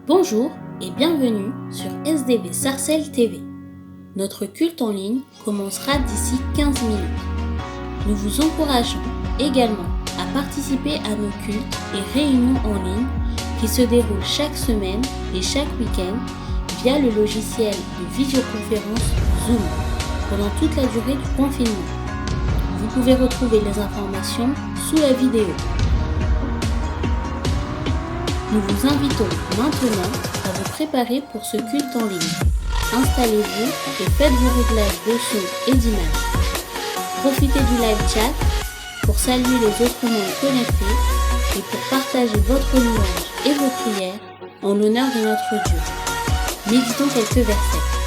Bonjour et bienvenue sur SDV Sarcelles TV. Notre culte en ligne commencera d'ici 15 minutes. Nous vous encourageons également à participer à nos cultes et réunions en ligne qui se déroulent chaque semaine et chaque week-end via le logiciel de visioconférence Zoom pendant toute la durée du confinement. Vous pouvez retrouver les informations sous la vidéo. Nous vous invitons maintenant à vous préparer pour ce culte en ligne. Installez-vous et faites vos réglages de son et d'image. Profitez du live chat pour saluer les autres membres connectés et pour partager votre louange et vos prières en l'honneur de notre Dieu. Méditons quelques versets.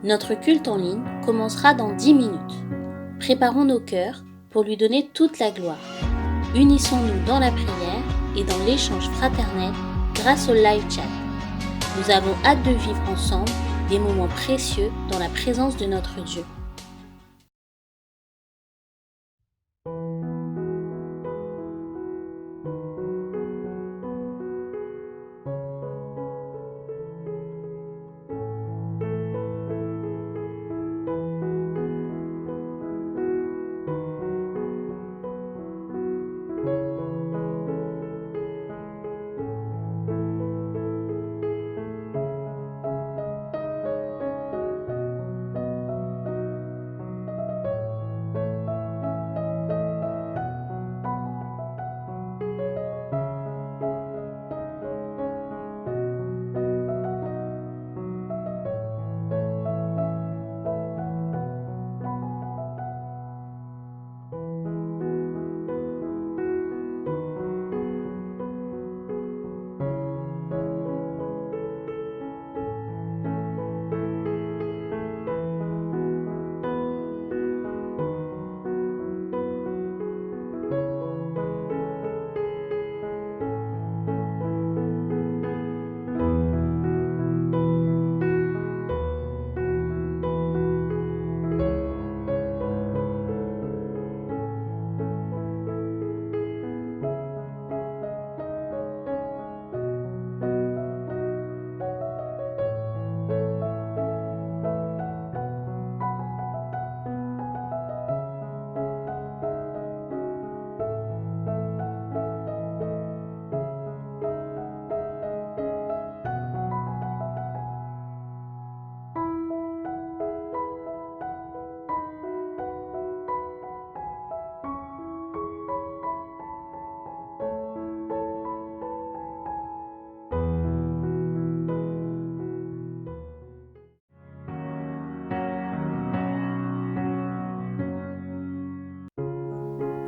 Notre culte en ligne commencera dans 10 minutes. Préparons nos cœurs pour lui donner toute la gloire. Unissons-nous dans la prière et dans l'échange fraternel grâce au live chat. Nous avons hâte de vivre ensemble des moments précieux dans la présence de notre Dieu.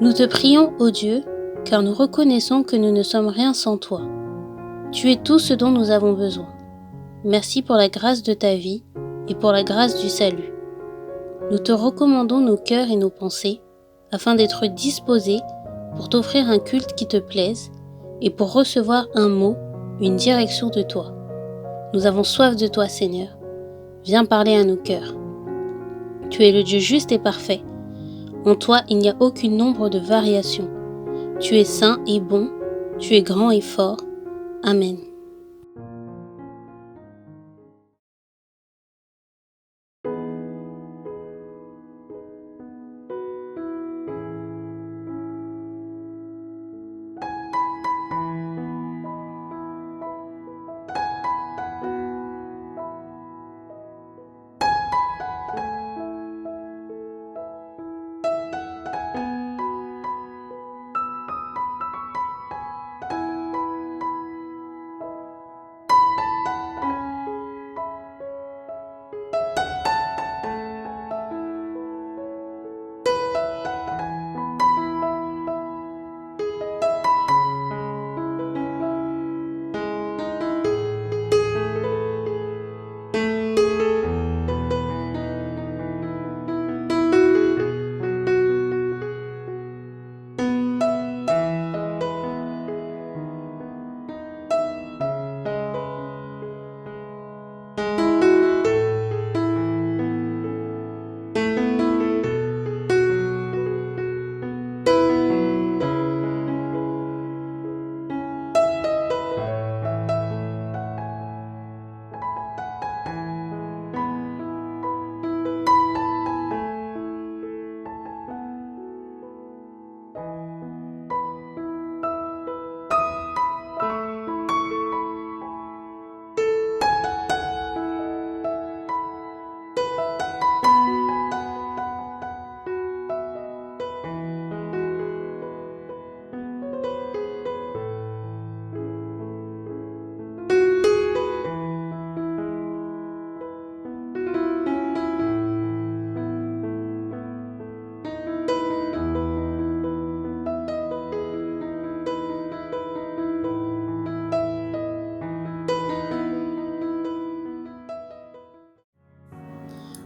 Nous te prions, ô Dieu, car nous reconnaissons que nous ne sommes rien sans toi. Tu es tout ce dont nous avons besoin. Merci pour la grâce de ta vie et pour la grâce du salut. Nous te recommandons nos cœurs et nos pensées afin d'être disposés pour t'offrir un culte qui te plaise et pour recevoir un mot, une direction de toi. Nous avons soif de toi, Seigneur. Viens parler à nos cœurs. Tu es le Dieu juste et parfait. En toi, il n'y a aucune nombre de variations. Tu es saint et bon, tu es grand et fort. Amen.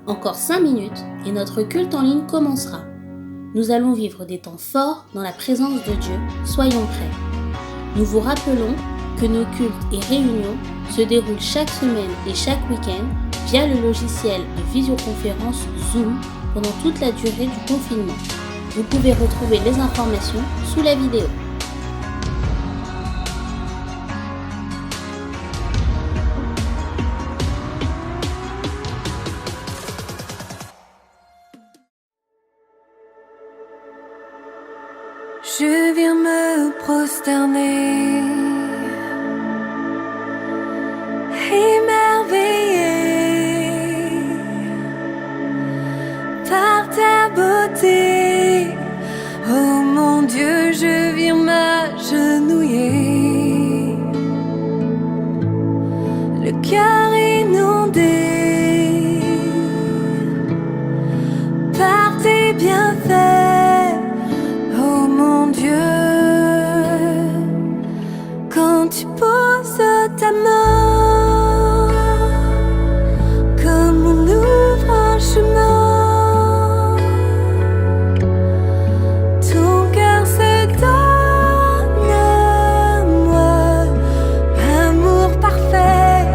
Encore 5 minutes et notre culte en ligne commencera. Nous allons vivre des temps forts dans la présence de Dieu, soyons prêts. Nous vous rappelons que nos cultes et réunions se déroulent chaque semaine et chaque week-end via le logiciel de visioconférence Zoom pendant toute la durée du confinement. Vous pouvez retrouver les informations sous la vidéo. Je viens me prosterner, émerveillé par ta beauté. Oh mon Dieu, je viens m'agenouiller, le cœur inondé par tes bienfaits. Oh mon Dieu, quand tu poses ta main, comme on ouvre un chemin, ton cœur se donne, moi, amour parfait,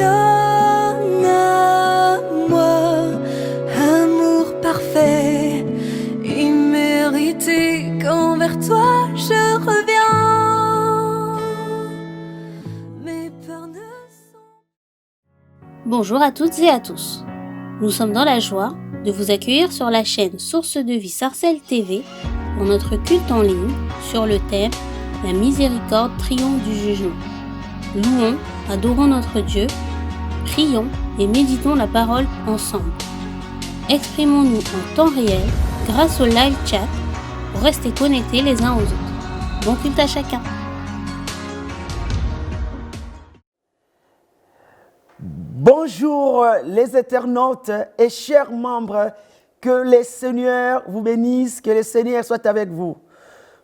donne à moi amour parfait, immérité, quand vers toi je reviens. Mes peurs ne sont... Bonjour à toutes et à tous. Nous sommes dans la joie de vous accueillir sur la chaîne Source de Vie Sarcelles TV pour notre culte en ligne sur le thème « La miséricorde triomphe du jugement ». Louons, adorons notre Dieu, prions et méditons la parole ensemble. Exprimons-nous en temps réel grâce au live chat pour rester connectés les uns aux autres. Bon culte à chacun. Bonjour les internautes et chers membres, que le Seigneur vous bénisse, que le Seigneur soit avec vous.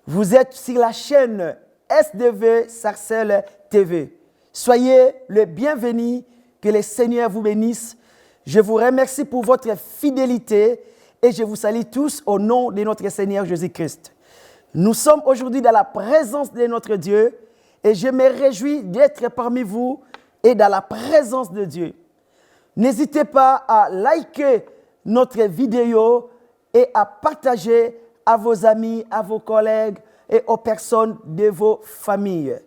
Vous êtes sur la chaîne SDV Sarcelles TV. Soyez le bienvenu, que le Seigneur vous bénisse. Je vous remercie pour votre fidélité et je vous salue tous au nom de notre Seigneur Jésus-Christ. Nous sommes aujourd'hui dans la présence de notre Dieu et je me réjouis d'être parmi vous et dans la présence de Dieu. N'hésitez pas à liker notre vidéo et à partager à vos amis, à vos collègues et aux personnes de vos familles.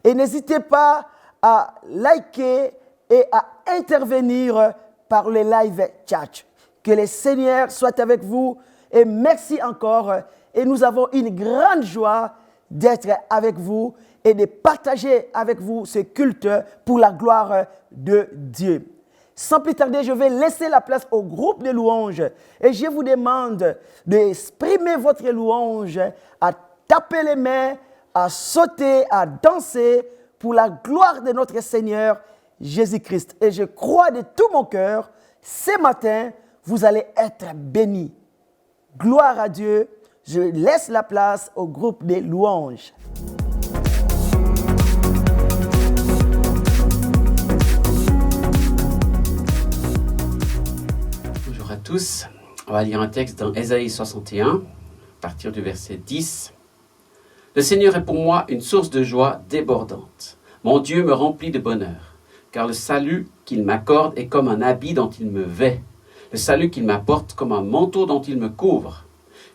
Et n'hésitez pas à liker et à intervenir par le live chat. Que le Seigneur soit avec vous et merci encore. Et nous avons une grande joie d'être avec vous et de partager avec vous ce culte pour la gloire de Dieu. Sans plus tarder, je vais laisser la place au groupe de louanges et je vous demande d'exprimer votre louange, à taper les mains, à sauter, à danser pour la gloire de notre Seigneur Jésus-Christ. Et je crois de tout mon cœur, ce matin, vous allez être bénis. Gloire à Dieu. Je laisse la place au groupe des louanges. Bonjour à tous. On va lire un texte dans Ésaïe 61, à partir du verset 10. Le Seigneur est pour moi une source de joie débordante. Mon Dieu me remplit de bonheur, car le salut qu'il m'accorde est comme un habit dont il me vêt, le salut qu'il m'apporte comme un manteau dont il me couvre.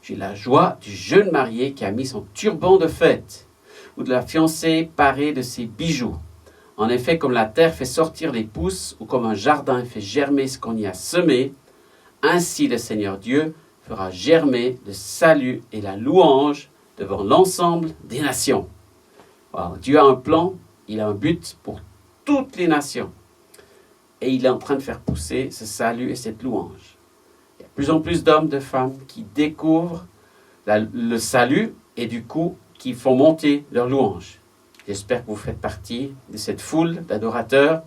J'ai la joie du jeune marié qui a mis son turban de fête, ou de la fiancée parée de ses bijoux. En effet, comme la terre fait sortir les pousses, ou comme un jardin fait germer ce qu'on y a semé, ainsi le Seigneur Dieu fera germer le salut et la louange devant l'ensemble des nations. Alors, Dieu a un plan, il a un but pour toutes les nations. Et il est en train de faire pousser ce salut et cette louange. Il y a de plus en plus d'hommes, de femmes qui découvrent le salut et du coup qui font monter leur louange. J'espère que vous faites partie de cette foule d'adorateurs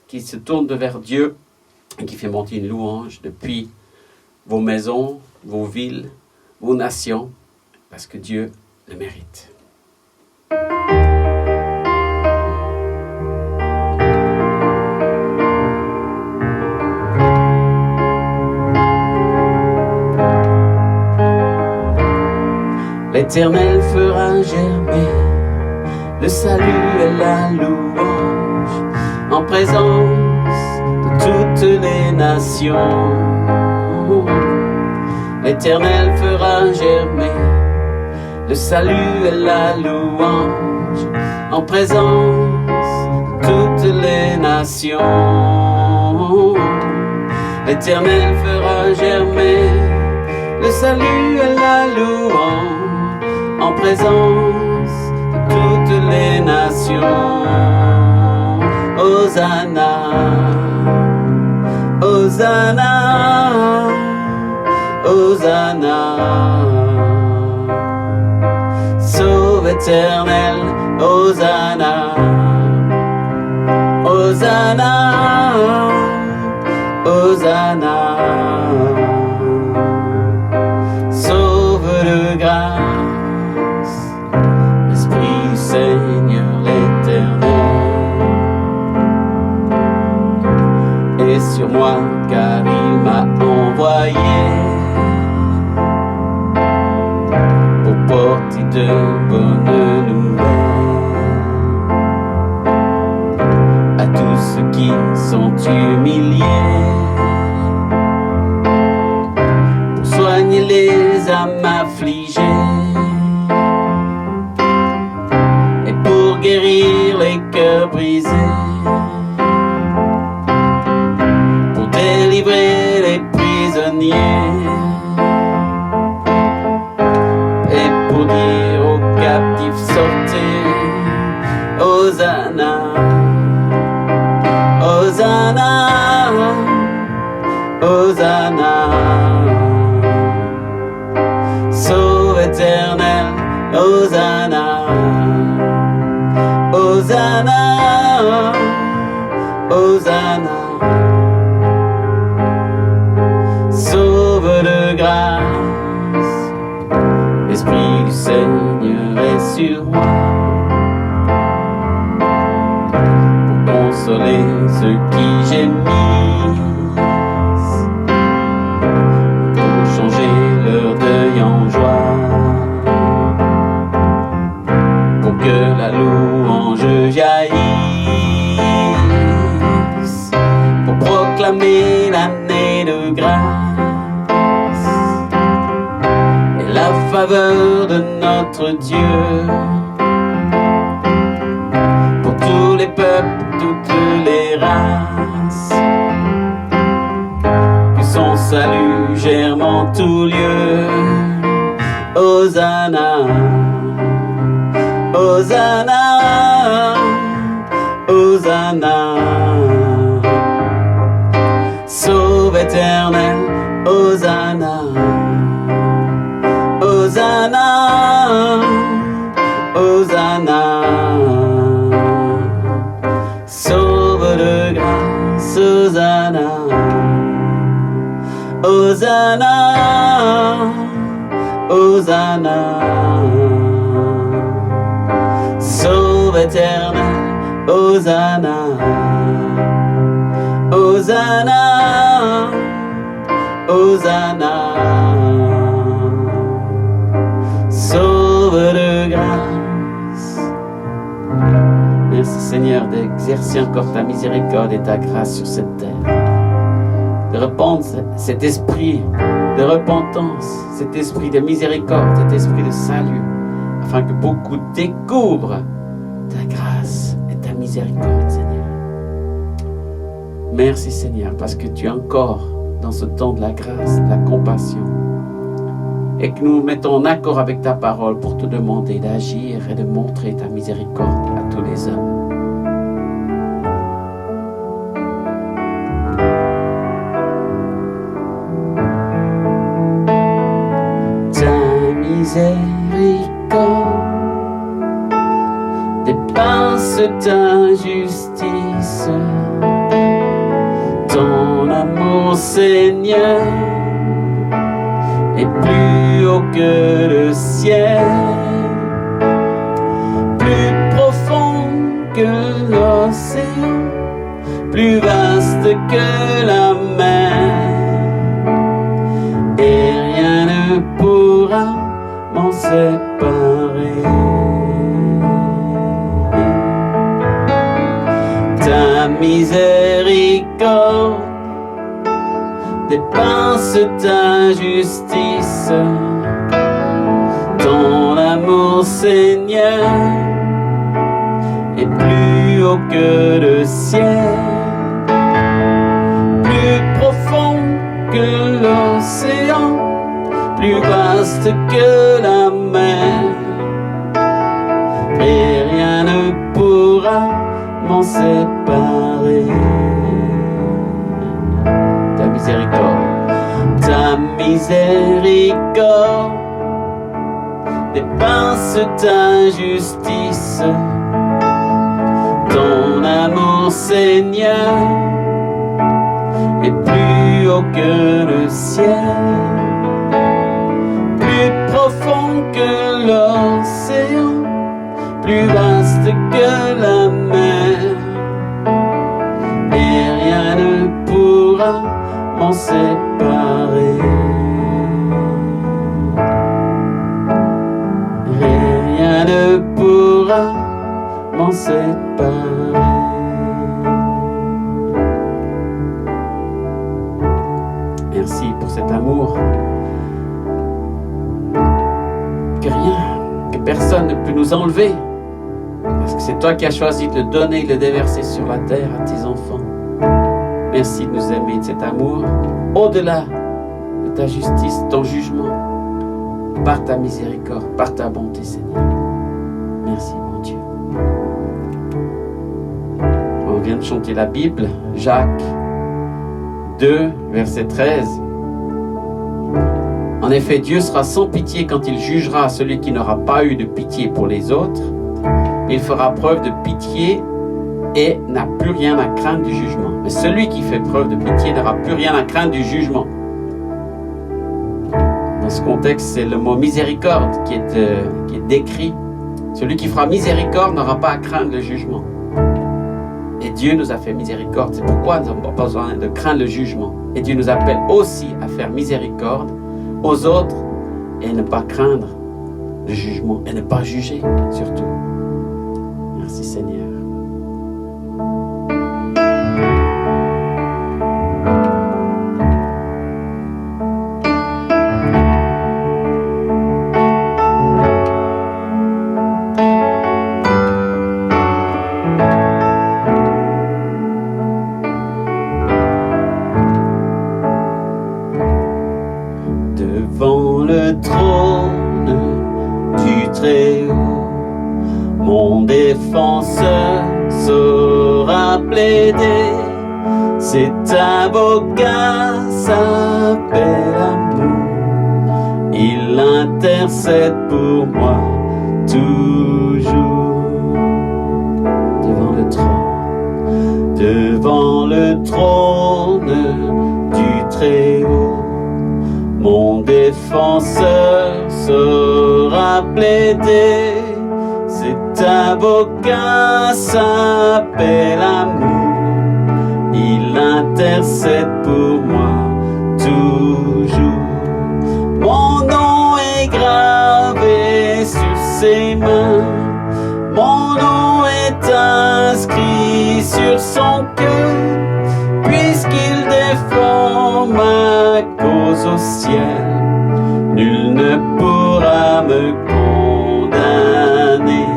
qui se tournent vers Dieu et qui fait monter une louange depuis vos maisons, vos villes, vos nations, parce que Dieu le mérite. L'Éternel fera germer le salut et la louange en présence de toutes les nations. L'Éternel fera germer le salut et la louange en présence de toutes les nations. L'Éternel fera germer le salut et la louange en présence de toutes les nations. Hosanna, Hosanna, Hosanna. Sauve éternel, Hosanna, Hosanna, Hosanna. Sauve de grâce, Esprit Seigneur l'Éternel, et sur moi car il m'a envoyé pour porter de bonnes nouvelles à tous ceux qui sont humiliés, pour soigner les âmes affligées et pour guérir les cœurs brisés, pour délivrer les prisonniers et pour dire aux captifs sortez. Hosanna, Hosanna, Hosanna, Sauve éternel, Hosanna, Hosanna, Hosanna, Sauve de grâce, l'Esprit du Seigneur est sur moi. Consoler ceux qui gémissent, pour changer leur deuil en joie, pour que la louange jaillisse, pour proclamer l'année de grâce et la faveur de notre Dieu, pour tous les peuples, toutes les races, que son salut germe en tout lieu. Hosanna, Hosanna, Hosanna, Sauve éternel, Hosanna, Hosanna, Hosanna, Sauve de grâce, Hosanna, Hosanna, Hosanna, Sauve éternel, Hosanna, Hosanna, Hosanna, Sauve de grâce. Merci Seigneur d'exercer encore ta miséricorde et ta grâce sur cette terre. De répandre cet esprit de repentance, cet esprit de miséricorde, cet esprit de salut, afin que beaucoup découvrent ta grâce et ta miséricorde, Seigneur. Merci Seigneur, parce que tu es encore dans ce temps de la grâce, de la compassion, et que nous nous mettons en accord avec ta parole pour te demander d'agir et de montrer ta miséricorde à tous les hommes. Ta miséricorde dépasse ta justice, ton amour Seigneur est plus haut que le ciel, plus profond que l'océan, plus vaste que la mer, et rien ne pourra m'en séparer. Ta miséricorde dépasse ta justice, ton amour Seigneur est plus haut que le ciel, plus profond que l'océan, plus vaste que la mer, et rien ne pourra m'en séparer. Ta miséricorde, ta miséricorde dépasse ta justice, ton amour Seigneur est plus haut que le ciel, plus profond que l'océan, plus vaste que la mer, et rien ne pourra m'en séparer. Rien ne pourra m'en séparer. cet amour que rien, que personne ne peut nous enlever. Parce que c'est toi qui as choisi de le donner, de le déverser sur la terre à tes enfants. Merci de nous aimer, de cet amour, au-delà de ta justice, ton jugement, par ta miséricorde, par ta bonté, Seigneur. Merci, mon Dieu. On vient de chanter la Bible, Jacques 2, verset 13. En effet, Dieu sera sans pitié quand il jugera celui qui n'aura pas eu de pitié pour les autres. Il fera preuve de pitié et n'a plus rien à craindre du jugement. Mais celui qui fait preuve de pitié n'aura plus rien à craindre du jugement. Dans ce contexte, c'est le mot miséricorde qui est décrit. Celui qui fera miséricorde n'aura pas à craindre le jugement. Et Dieu nous a fait miséricorde. C'est pourquoi nous n'avons pas besoin de craindre le jugement. Et Dieu nous appelle aussi à faire miséricorde aux autres et ne pas craindre le jugement et ne pas juger surtout. Merci Seigneur. Devant le trône du Très-Haut, mon défenseur saura plaider. Cet avocat s'appelle amour, il intercède pour moi toujours. Devant le trône du Très-Haut, mon défenseur saura plaider. Cet avocat s'appelle amour, il intercède pour moi toujours. Mon nom est gravé sur ses mains, mon nom est inscrit sur son cœur, puisqu'il défend ma cause au ciel. Nul ne pourra me condamner,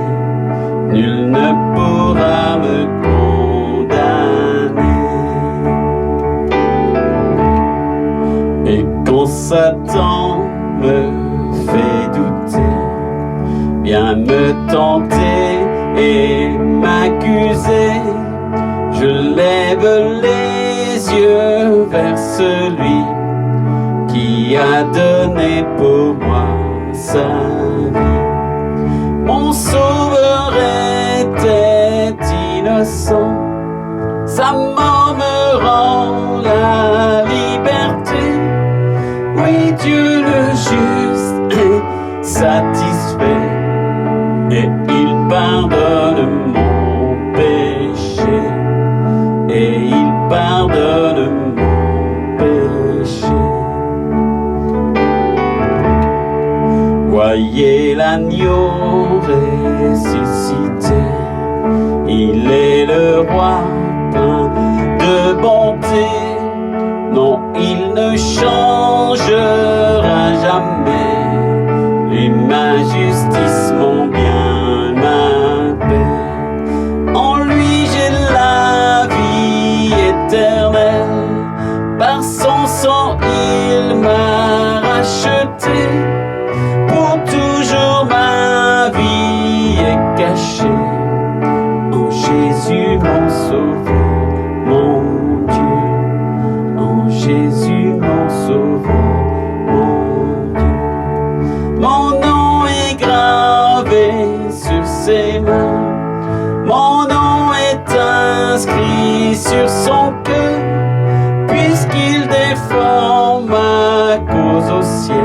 nul ne pourra me condamner. Et quand Satan me fait douter, vient me tenter et m'accuser, je lève les yeux vers celui qui a donné pour moi sa vie. Mon sauveur était innocent, sa mort me rend la liberté. Oui, Dieu le juste est satisfait et il pardonne mon péché, et il pardonne mon péché. Voyez l'agneau ressuscité, il est le roi plein de bonté. Non, il ne changera jamais, lui ma justice, mon bien, ma paix. En lui j'ai la vie éternelle, par son sang il m'a racheté. Pour toujours ma vie est cachée en Jésus mon sauveur, mon Dieu. En Jésus mon sauveur, mon Dieu. Mon nom est gravé sur ses mains, mon nom est inscrit sur son cœur, puisqu'il défend ma cause au ciel.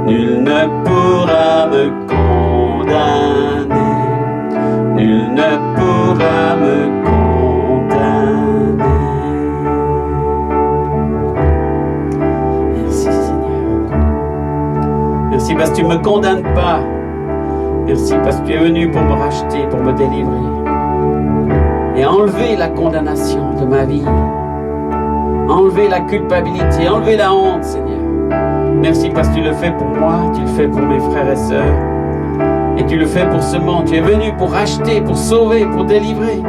Nul ne pourra me condamner, nul ne pourra me condamner. Merci Seigneur. Merci parce que tu ne me condamnes pas. Merci parce que tu es venu pour me racheter, pour me délivrer et enlever la condamnation de ma vie. enlever la culpabilité, enlever la honte, Seigneur. Merci parce que tu le fais pour moi, tu le fais pour mes frères et sœurs. Et tu le fais pour ce monde. Tu es venu pour racheter, pour sauver, pour délivrer.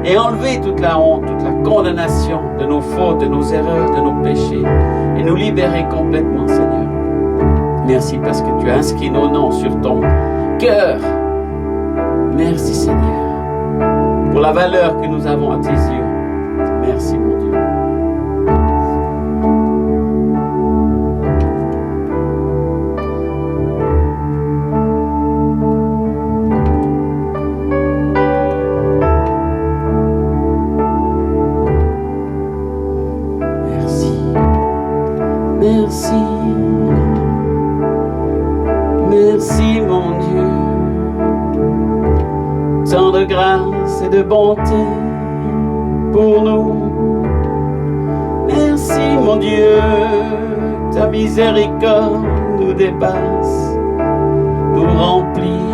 Et enlever toute la honte, toute la condamnation de nos fautes, de nos erreurs, de nos péchés. Et nous libérer complètement, Seigneur. Merci parce que tu as inscrit nos noms sur ton cœur. Merci, Seigneur, pour la valeur que nous avons à tes yeux. Merci, mon Dieu. Merci, merci mon Dieu, tant de grâce et de bonté pour nous. Merci mon Dieu, ta miséricorde nous dépasse, nous remplit.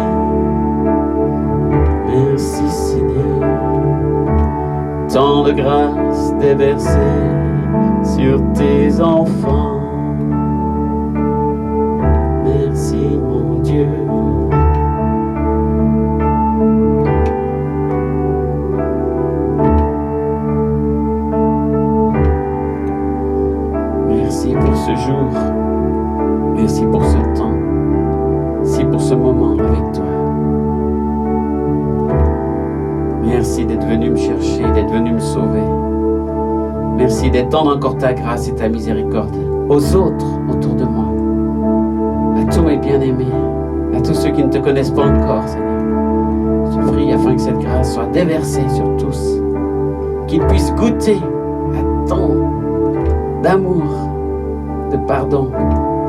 Merci Seigneur, tant de grâce déversée sur tes enfants. Merci mon Dieu. Merci pour ce jour. Merci pour ce temps. Merci pour ce moment avec toi. Merci d'être venu me chercher, d'être venu me sauver. Merci d'étendre encore ta grâce et ta miséricorde aux autres autour de moi, à tous mes bien-aimés, à tous ceux qui ne te connaissent pas encore, Seigneur. Je prie afin que cette grâce soit déversée sur tous, qu'ils puissent goûter à tant d'amour, de pardon,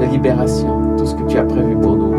de libération, tout ce que tu as prévu pour nous.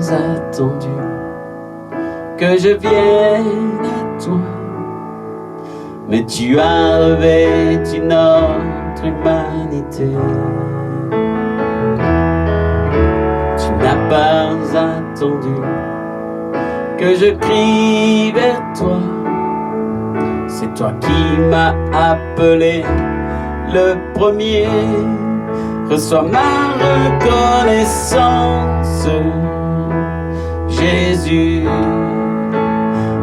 Attendu que je vienne à toi, mais tu as revêtu notre humanité. Tu n'as pas attendu que je crie vers toi, c'est toi qui m'as appelé le premier. Reçois ma reconnaissance, Jésus,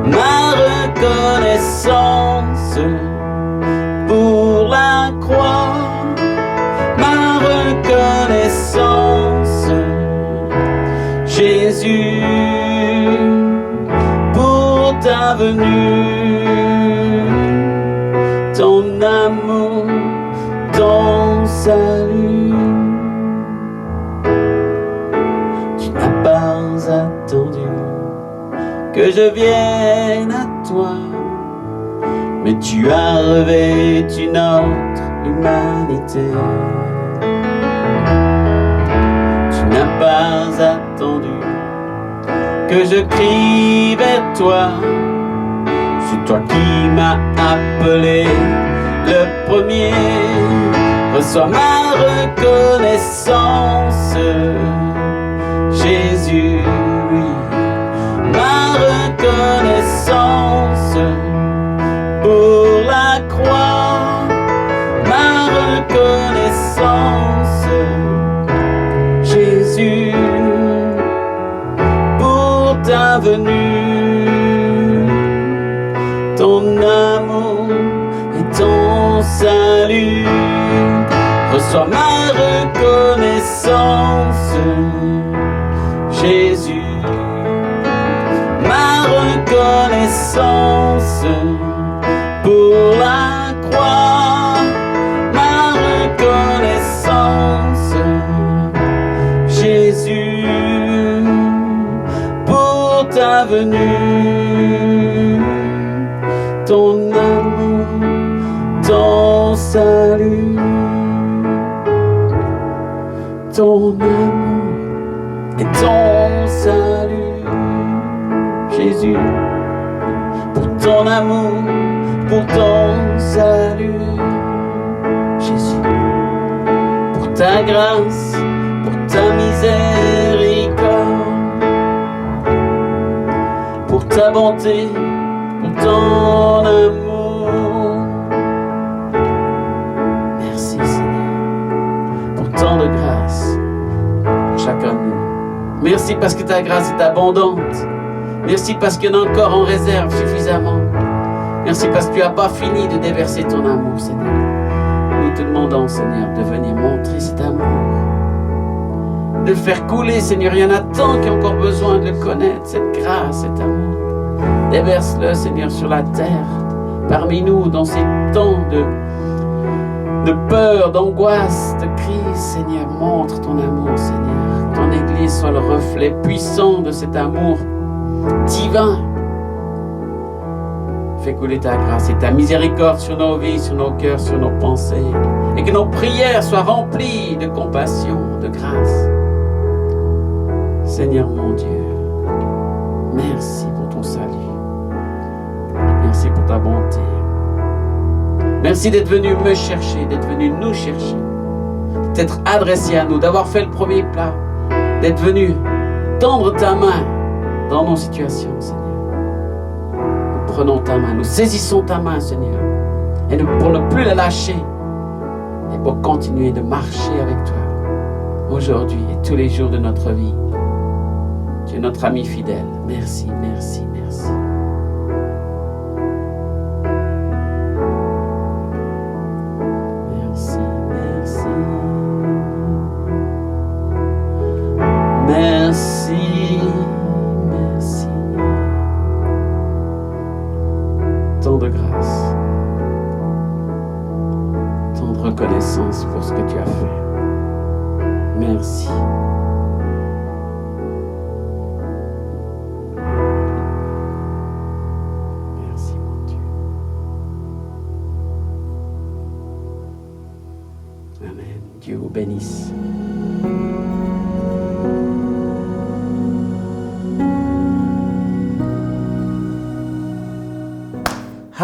ma reconnaissance pour la croix, ma reconnaissance, Jésus, pour ta venue, ton amour, ton salut. Attendu que je vienne à toi, mais tu as revêtu notre humanité. Tu n'as pas attendu que je crie vers toi, c'est toi qui m'as appelé le premier. Reçois ma reconnaissance, Jésus, oui, ma reconnaissance pour la croix, ma reconnaissance, Jésus, pour ta venue, ton amour et ton salut. Reçois ma reconnaissance, Jésus, ma reconnaissance pour la croix, ma reconnaissance, Jésus, pour ta venue, ton amour, ton salut. ton amour et ton salut, Jésus, pour ton amour, pour ton salut, Jésus, pour ta grâce, pour ta miséricorde, pour ta bonté, pour ton amour. Merci Seigneur, pour tant de grâce pour chacun de nous. Merci parce que ta grâce est abondante. Merci parce qu'il y en a encore en réserve suffisamment. Merci parce que tu n'as pas fini de déverser ton amour, Seigneur. Nous te demandons, Seigneur, de venir montrer cet amour, de le faire couler, Seigneur. Il y en a tant qui ont encore besoin de le connaître, cette grâce, cet amour. Déverse-le, Seigneur, sur la terre, parmi nous, dans ces temps de peur, d'angoisse, de crise. Seigneur, montre ton amour, Seigneur. Que ton Église soit le reflet puissant de cet amour divin. Fais couler ta grâce et ta miséricorde sur nos vies, sur nos cœurs, sur nos pensées. Et que nos prières soient remplies de compassion, de grâce. Seigneur mon Dieu, merci pour ton salut. Merci pour ta bonté. Merci d'être venu me chercher, d'être venu nous chercher, d'être adressé à nous, d'avoir fait le premier pas, d'être venu tendre ta main dans nos situations, Seigneur. Nous prenons ta main, nous saisissons ta main, Seigneur, et pour ne plus la lâcher, et pour continuer de marcher avec toi, aujourd'hui et tous les jours de notre vie. Tu es notre ami fidèle. Merci, merci, merci. Merci, merci. Merci, merci. Tant de grâce, tant de reconnaissance pour ce que tu as fait. Merci. Merci, mon Dieu. Amen. Dieu vous bénisse.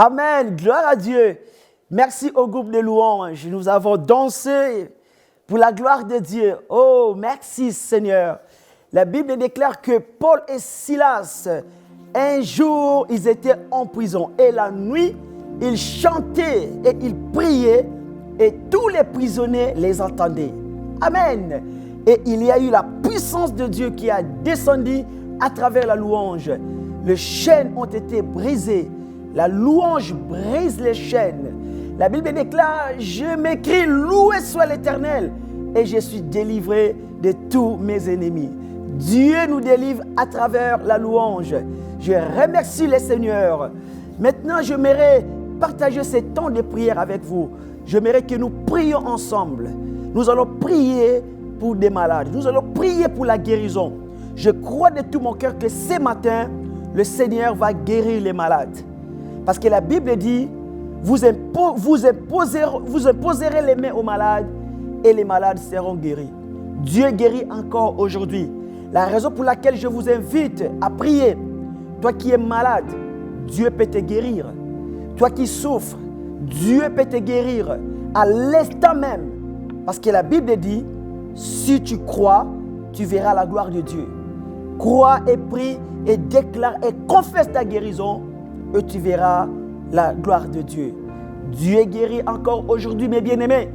Amen, gloire à Dieu. Merci au groupe de louanges. Nous avons dansé pour la gloire de Dieu. Oh, merci Seigneur. La Bible déclare que Paul et Silas, un jour, ils étaient en prison. Et la nuit, ils chantaient et ils priaient. Et tous les prisonniers les entendaient. Amen. Et il y a eu la puissance de Dieu qui a descendu à travers la louange. Les chaînes ont été brisées. La louange brise les chaînes. La Bible déclare, je m'écris, loué soit l'Éternel, et je suis délivré de tous mes ennemis. Dieu nous délivre à travers la louange. Je remercie le Seigneur. Maintenant, j'aimerais partager ce temps de prière avec vous. J'aimerais que nous prions ensemble. Nous allons prier pour des malades. Nous allons prier pour la guérison. Je crois de tout mon cœur que ce matin, le Seigneur va guérir les malades. Parce que la Bible dit, vous imposerez les mains aux malades et les malades seront guéris. Dieu guérit encore aujourd'hui. La raison pour laquelle je vous invite à prier, toi qui es malade, Dieu peut te guérir. Toi qui souffres, Dieu peut te guérir à l'instant même. Parce que la Bible dit, si tu crois, tu verras la gloire de Dieu. Crois et prie et déclare et confesse ta guérison et tu verras la gloire de Dieu. Dieu guérit encore aujourd'hui, mes bien-aimés.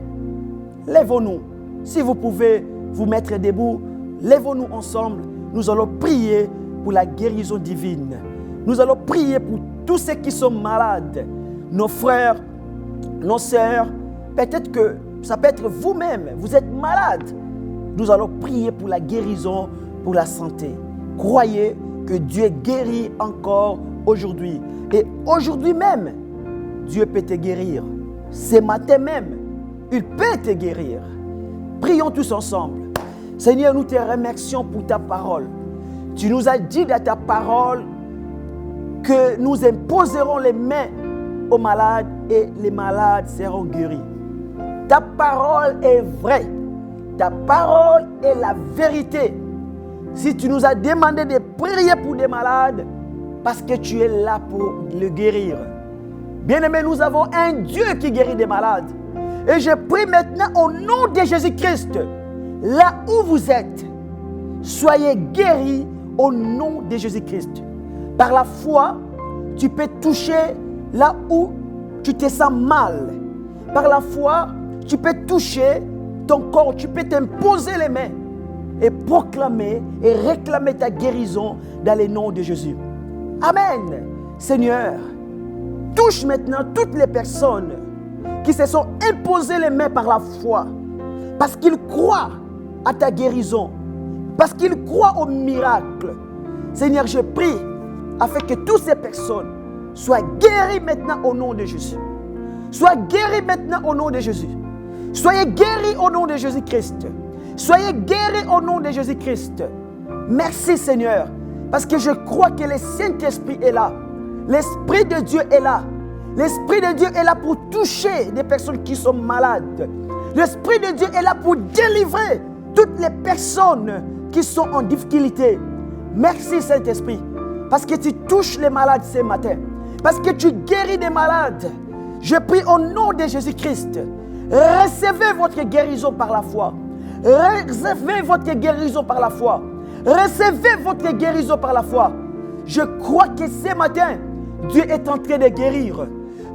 Lèvons-nous. Si vous pouvez vous mettre debout, lèvons-nous ensemble. Nous allons prier pour la guérison divine. Nous allons prier pour tous ceux qui sont malades. Nos frères, nos sœurs. Peut-être que ça peut être vous-même. Vous êtes malade. Nous allons prier pour la guérison, pour la santé. Croyez que Dieu guérit encore aujourd'hui. Et aujourd'hui même, Dieu peut te guérir. Ce matin même, il peut te guérir. Prions tous ensemble. Seigneur, nous te remercions pour ta parole. Tu nous as dit dans ta parole que nous imposerons les mains aux malades et les malades seront guéris. Ta parole est vraie. Ta parole est la vérité. Si tu nous as demandé de prier pour des malades, parce que tu es là pour le guérir. Bien-aimés, nous avons un Dieu qui guérit des malades. Et je prie maintenant au nom de Jésus-Christ, là où vous êtes, soyez guéris au nom de Jésus-Christ. Par la foi, tu peux toucher là où tu te sens mal. Par la foi, tu peux toucher ton corps, tu peux t'imposer les mains et proclamer et réclamer ta guérison dans le nom de Jésus. Amen. Seigneur, touche maintenant toutes les personnes qui se sont imposées les mains par la foi, parce qu'ils croient à ta guérison, parce qu'ils croient au miracle. Seigneur, je prie afin que toutes ces personnes soient guéries maintenant au nom de Jésus. Soient guéries maintenant au nom de Jésus. Soyez guéris au nom de Jésus-Christ. Soyez guéris au nom de Jésus-Christ. Merci Seigneur, parce que je crois que le Saint-Esprit est là. L'Esprit de Dieu est là. L'Esprit de Dieu est là pour toucher des personnes qui sont malades. L'Esprit de Dieu est là pour délivrer toutes les personnes qui sont en difficulté. Merci Saint-Esprit, parce que tu touches les malades ce matin. Parce que tu guéris des malades. Je prie au nom de Jésus-Christ. Recevez votre guérison par la foi. Recevez votre guérison par la foi. Recevez votre guérison par la foi. Je crois que ce matin, Dieu est en train de guérir.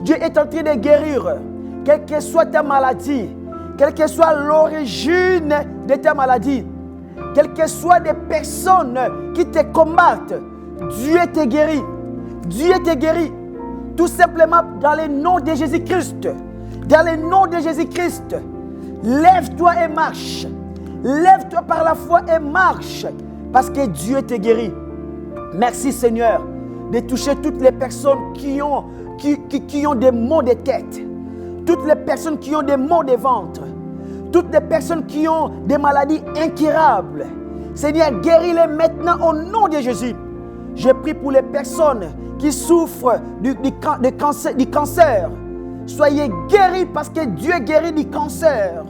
Dieu est en train de guérir. Quelle que soit ta maladie, quelle que soit l'origine de ta maladie, quelles que soient des personnes qui te combattent, Dieu te guérit. Dieu te guérit. Tout simplement dans le nom de Jésus-Christ. Dans le nom de Jésus-Christ. Lève-toi et marche. Lève-toi par la foi et marche. Parce que Dieu te guérit. Merci Seigneur de toucher toutes les personnes qui ont des maux de tête. Toutes les personnes qui ont des maux de ventre. Toutes les personnes qui ont des maladies incurables. Seigneur, guéris-les maintenant au nom de Jésus. Je prie pour les personnes qui souffrent du cancer. Soyez guéris parce que Dieu guérit du cancer.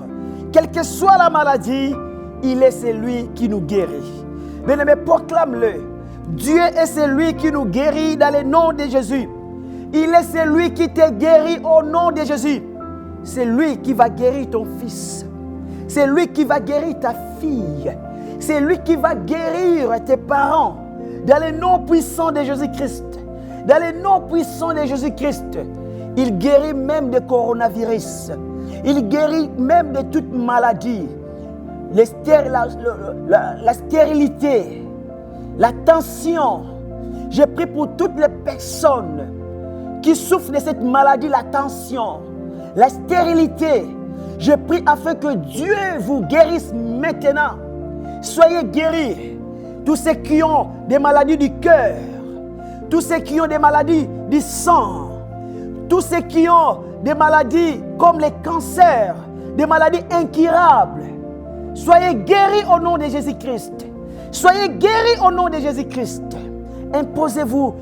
Quelle que soit la maladie, il est celui qui nous guérit. Bien-aimé, proclame-le. Dieu est celui qui nous guérit dans le nom de Jésus. Il est celui qui te guérit au nom de Jésus. C'est lui qui va guérir ton fils. C'est lui qui va guérir ta fille. C'est lui qui va guérir tes parents. Dans le nom puissant de Jésus-Christ. Dans le nom puissant de Jésus-Christ. Il guérit même du coronavirus. Il guérit même de toute maladie. La stérilité. La tension. Je prie pour toutes les personnes qui souffrent de cette maladie, la tension, la stérilité. Je prie afin que Dieu vous guérisse maintenant. Soyez guéris. Tous ceux qui ont des maladies du cœur, tous ceux qui ont des maladies du sang, tous ceux qui ont des maladies comme les cancers, des maladies incurables, soyez guéris au nom de Jésus-Christ. Soyez guéris au nom de Jésus-Christ. Imposez-vous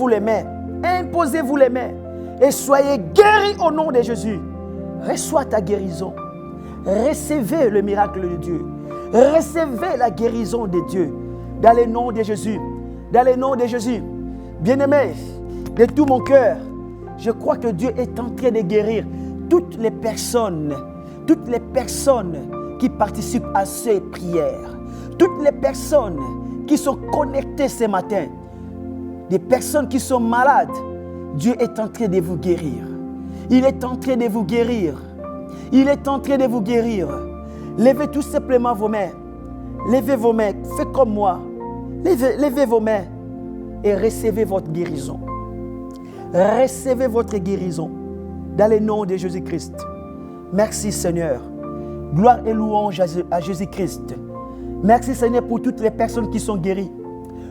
les mains. Imposez-vous les mains. Et soyez guéris au nom de Jésus. Reçois ta guérison. Recevez le miracle de Dieu. Recevez la guérison de Dieu. Dans le nom de Jésus. Dans le nom de Jésus. Bien-aimés, de tout mon cœur, je crois que Dieu est en train de guérir toutes les personnes qui participent à ces prières. Toutes les personnes qui sont connectées ce matin. Des personnes qui sont malades. Dieu est en train de vous guérir. Il est en train de vous guérir. Il est en train de vous guérir. Levez tout simplement vos mains. Levez vos mains. Faites comme moi. Levez vos mains et recevez votre guérison. Recevez votre guérison dans le nom de Jésus-Christ. Merci Seigneur. Gloire et louange à Jésus-Christ. Merci Seigneur pour toutes les personnes qui sont guéries.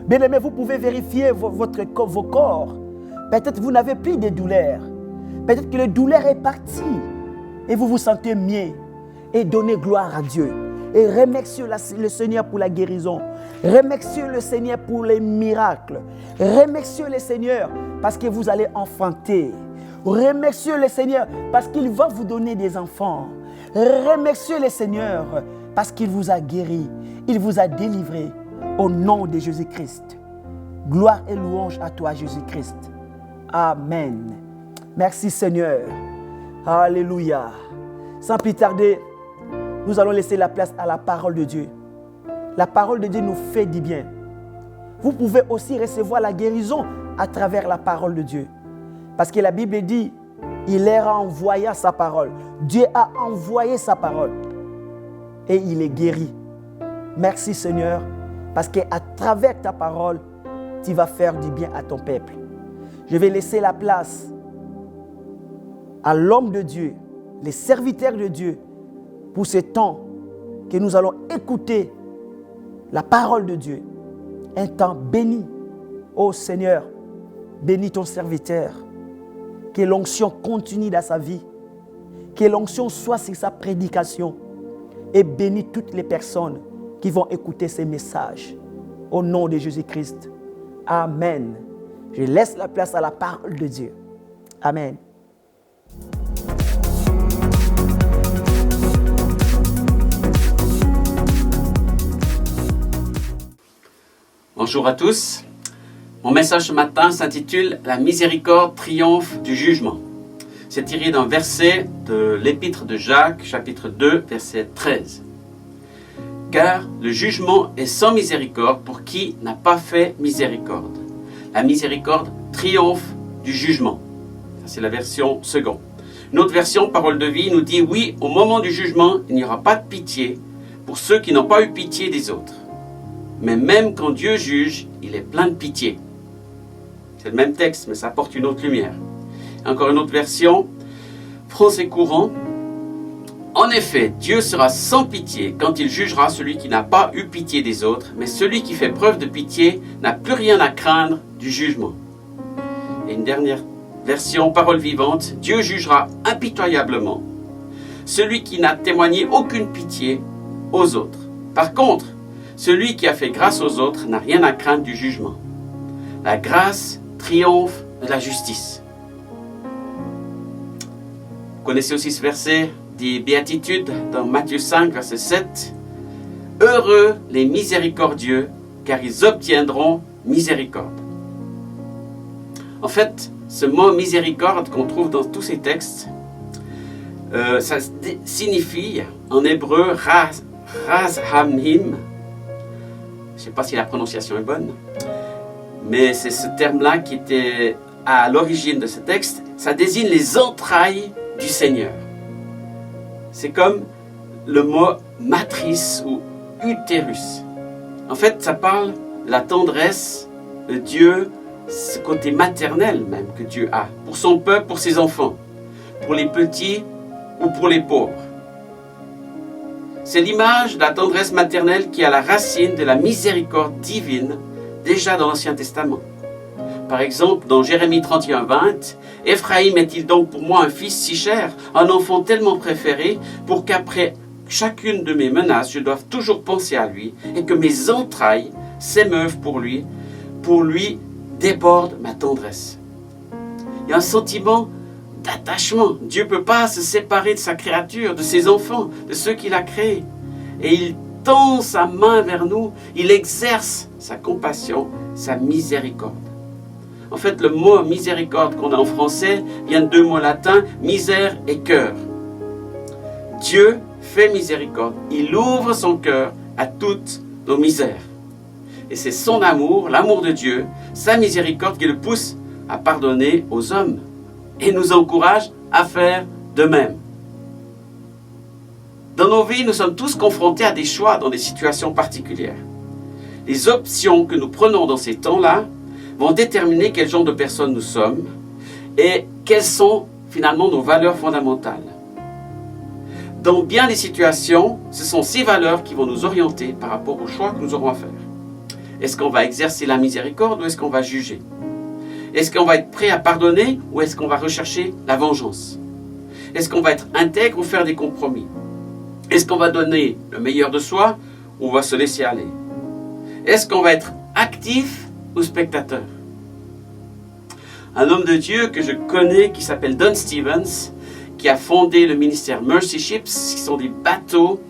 Bien-aimés, vous pouvez vérifier vos corps. Peut-être vous n'avez plus de douleur. Peut-être que la douleur est partie et vous vous sentez mieux. Et donnez gloire à Dieu. Et remerciez le Seigneur pour la guérison. Remerciez le Seigneur pour les miracles. Remerciez le Seigneur parce que vous allez enfanter. Remerciez le Seigneur parce qu'il va vous donner des enfants. Remerciez le Seigneur parce qu'il vous a guéri, il vous a délivré au nom de Jésus-Christ. Gloire et louange à toi, Jésus-Christ. Amen. Merci Seigneur. Alléluia. Sans plus tarder, nous allons laisser la place à la parole de Dieu. La parole de Dieu nous fait du bien. Vous pouvez aussi recevoir la guérison à travers la parole de Dieu. Parce que la Bible dit, il leur a envoyé sa parole. Dieu a envoyé sa parole. Et il est guéri. Merci Seigneur, parce qu'à travers ta parole, tu vas faire du bien à ton peuple. Je vais laisser la place à l'homme de Dieu, les serviteurs de Dieu, pour ce temps que nous allons écouter la parole de Dieu. Un temps béni. Ô Seigneur, bénis ton serviteur. Que l'onction continue dans sa vie. Que l'onction soit sur sa prédication. Et bénis toutes les personnes qui vont écouter ces messages. Au nom de Jésus-Christ. Amen. Je laisse la place à la parole de Dieu. Amen. Bonjour à tous. Mon message ce matin s'intitule « La miséricorde triomphe du jugement ». C'est tiré d'un verset de l'épître de Jacques, chapitre 2, verset 13. « Car le jugement est sans miséricorde pour qui n'a pas fait miséricorde. La miséricorde triomphe du jugement. » C'est la version seconde. Une autre version, Parole de vie, nous dit « Oui, au moment du jugement, il n'y aura pas de pitié pour ceux qui n'ont pas eu pitié des autres. Mais même quand Dieu juge, il est plein de pitié. » C'est le même texte, mais ça apporte une autre lumière. Encore une autre version, français courant. « En effet, Dieu sera sans pitié quand il jugera celui qui n'a pas eu pitié des autres, mais celui qui fait preuve de pitié n'a plus rien à craindre du jugement. » Et une dernière version, Parole vivante. « Dieu jugera impitoyablement celui qui n'a témoigné aucune pitié aux autres. Par contre, celui qui a fait grâce aux autres n'a rien à craindre du jugement. La grâce triomphe de la justice. » Vous connaissez aussi ce verset des Béatitudes dans Matthieu 5, verset 7. « Heureux les miséricordieux, car ils obtiendront miséricorde. » En fait, ce mot miséricorde qu'on trouve dans tous ces textes, ça signifie en hébreu razhamim. Je ne sais pas si la prononciation est bonne, mais c'est ce terme-là qui était à l'origine de ce texte. Ça désigne les entrailles du Seigneur. C'est comme le mot matrice ou utérus. En fait, ça parle de la tendresse de Dieu, ce côté maternel même que Dieu a, pour son peuple, pour ses enfants, pour les petits ou pour les pauvres. C'est l'image de la tendresse maternelle qui est à la racine de la miséricorde divine, déjà dans l'Ancien Testament. Par exemple, dans Jérémie 31, 20, « Ephraïm est-il donc pour moi un fils si cher, un enfant tellement préféré, pour qu'après chacune de mes menaces, je doive toujours penser à lui, et que mes entrailles s'émeuvent pour lui déborde ma tendresse. » Il y a un sentiment d'attachement. Dieu ne peut pas se séparer de sa créature, de ses enfants, de ceux qu'il a créés. Et il tend sa main vers nous, il exerce sa compassion, sa miséricorde. En fait, le mot miséricorde qu'on a en français vient de deux mots latins, misère et cœur. Dieu fait miséricorde. Il ouvre son cœur à toutes nos misères. Et c'est son amour, l'amour de Dieu, sa miséricorde qui le pousse à pardonner aux hommes et nous encourage à faire de même. Dans nos vies, nous sommes tous confrontés à des choix dans des situations particulières. Les options que nous prenons dans ces temps-là vont déterminer quel genre de personnes nous sommes et quelles sont finalement nos valeurs fondamentales. Dans bien des situations, ce sont ces valeurs qui vont nous orienter par rapport aux choix que nous aurons à faire. Est-ce qu'on va exercer la miséricorde ou est-ce qu'on va juger? Est-ce qu'on va être prêt à pardonner ou est-ce qu'on va rechercher la vengeance? Est-ce qu'on va être intègre ou faire des compromis? Est-ce qu'on va donner le meilleur de soi ou on va se laisser aller? Est-ce qu'on va être actif ou spectateur? Un homme de Dieu que je connais qui s'appelle Don Stevens, qui a fondé le ministère Mercy Ships, qui sont des bateaux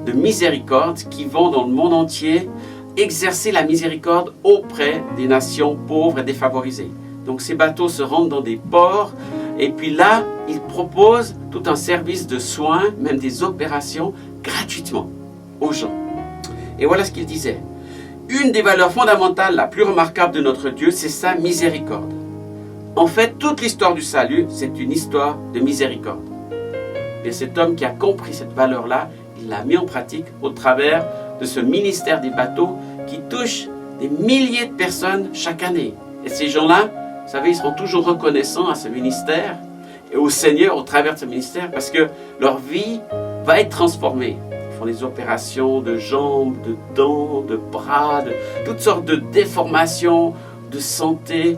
de miséricorde qui vont dans le monde entier exercer la miséricorde auprès des nations pauvres et défavorisées. Donc ces bateaux se rendent dans des ports et puis là, ils proposent tout un service de soins, même des opérations, gratuitement aux gens. Et voilà ce qu'il disait. Une des valeurs fondamentales, la plus remarquable de notre Dieu, c'est sa miséricorde. En fait, toute l'histoire du salut, c'est une histoire de miséricorde. Et cet homme qui a compris cette valeur-là, il l'a mis en pratique au travers de ce ministère des bateaux qui touche des milliers de personnes chaque année. Et ces gens-là, vous savez, ils seront toujours reconnaissants à ce ministère et au Seigneur au travers de ce ministère parce que leur vie va être transformée. Ils font des opérations de jambes, de dents, de bras, de toutes sortes de déformations, de santé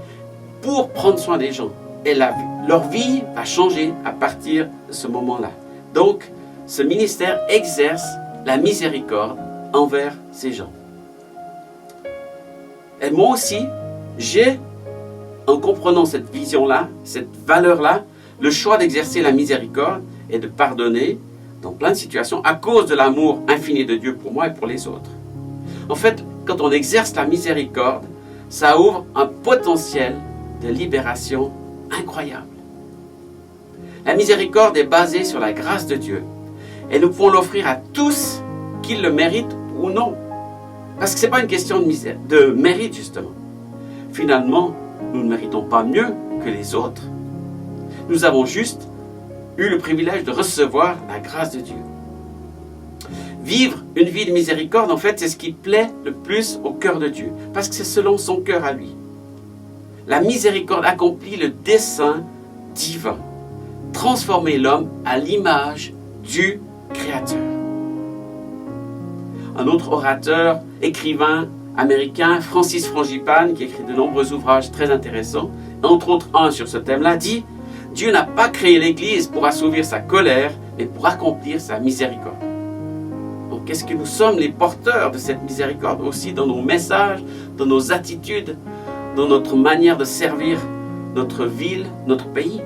pour prendre soin des gens. Et leur vie va changer à partir de ce moment-là. Donc, ce ministère exerce la miséricorde envers ces gens. Et moi aussi, j'ai, en comprenant cette vision-là, cette valeur-là, le choix d'exercer la miséricorde et de pardonner dans plein de situations à cause de l'amour infini de Dieu pour moi et pour les autres. En fait, quand on exerce la miséricorde, ça ouvre un potentiel de libération incroyable. La miséricorde est basée sur la grâce de Dieu et nous pouvons l'offrir à tous qu'ils le méritent ou non. Parce que ce n'est pas une question de mérite justement. Finalement, nous ne méritons pas mieux que les autres. Nous avons juste eu le privilège de recevoir la grâce de Dieu. Vivre une vie de miséricorde, en fait, c'est ce qui plaît le plus au cœur de Dieu. Parce que c'est selon son cœur à lui. La miséricorde accomplit le dessein divin. Transformer l'homme à l'image du Créateur. Un autre orateur, écrivain américain, Francis Frangipane, qui écrit de nombreux ouvrages très intéressants, entre autres un sur ce thème-là, dit « Dieu n'a pas créé l'Église pour assouvir sa colère, mais pour accomplir sa miséricorde. » Donc, est-ce que nous sommes les porteurs de cette miséricorde aussi dans nos messages, dans nos attitudes, dans notre manière de servir notre ville, notre pays?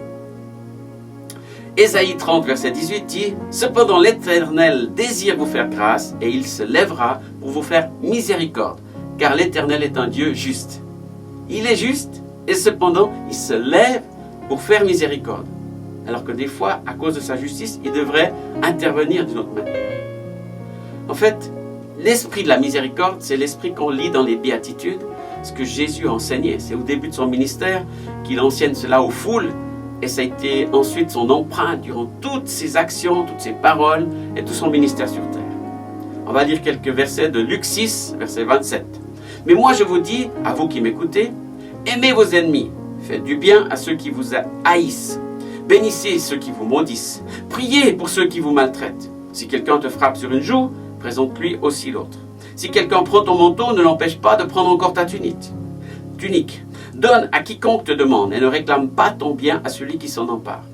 Ésaïe 30, verset 18 dit « Cependant l'Éternel désire vous faire grâce, et il se lèvera pour vous faire miséricorde, car l'Éternel est un Dieu juste. » Il est juste, et cependant, il se lève pour faire miséricorde. Alors que des fois, à cause de sa justice, il devrait intervenir d'une autre manière. En fait, l'esprit de la miséricorde, c'est l'esprit qu'on lit dans les béatitudes, ce que Jésus a enseigné. C'est au début de son ministère qu'il enseigne cela aux foules, et ça a été ensuite son empreinte durant toutes ses actions, toutes ses paroles et tout son ministère sur terre. On va lire quelques versets de Luc 6, verset 27. « Mais moi je vous dis, à vous qui m'écoutez, aimez vos ennemis, faites du bien à ceux qui vous haïssent, bénissez ceux qui vous maudissent, priez pour ceux qui vous maltraitent. Si quelqu'un te frappe sur une joue, présente-lui aussi l'autre. Si quelqu'un prend ton manteau, ne l'empêche pas de prendre encore ta tunique. Donne à quiconque te demande et ne réclame pas ton bien à celui qui s'en empare.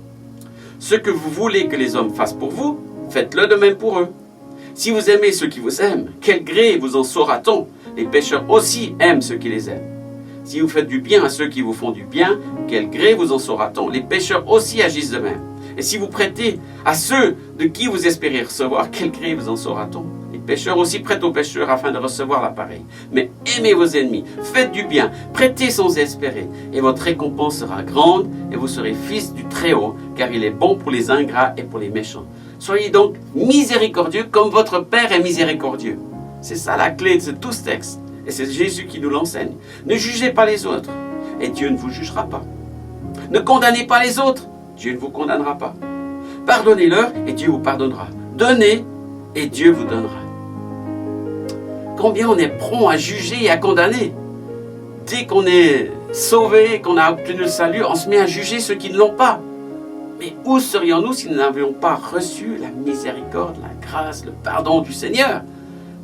Ce que vous voulez que les hommes fassent pour vous, faites-le de même pour eux. Si vous aimez ceux qui vous aiment, quel gré vous en saura-t-on? Les pécheurs aussi aiment ceux qui les aiment. Si vous faites du bien à ceux qui vous font du bien, quel gré vous en saura-t-on? Les pécheurs aussi agissent de même. Et si vous prêtez à ceux de qui vous espérez recevoir, quel gré vous en saura-t-on? Les pécheurs aussi prêtent aux pécheurs afin de recevoir l'appareil. Mais aimez vos ennemis, faites du bien, prêtez sans espérer, et votre récompense sera grande, et vous serez fils du Très-Haut, car il est bon pour les ingrats et pour les méchants. Soyez donc miséricordieux comme votre Père est miséricordieux. C'est ça la clé de tout ce texte. Et c'est Jésus qui nous l'enseigne. Ne jugez pas les autres, et Dieu ne vous jugera pas. Ne condamnez pas les autres, Dieu ne vous condamnera pas. Pardonnez-leur, et Dieu vous pardonnera. Donnez, et Dieu vous donnera. Combien on est prompt à juger et à condamner. Dès qu'on est sauvé, qu'on a obtenu le salut, on se met à juger ceux qui ne l'ont pas. Mais où serions-nous si nous n'avions pas reçu la miséricorde, la grâce, le pardon du Seigneur?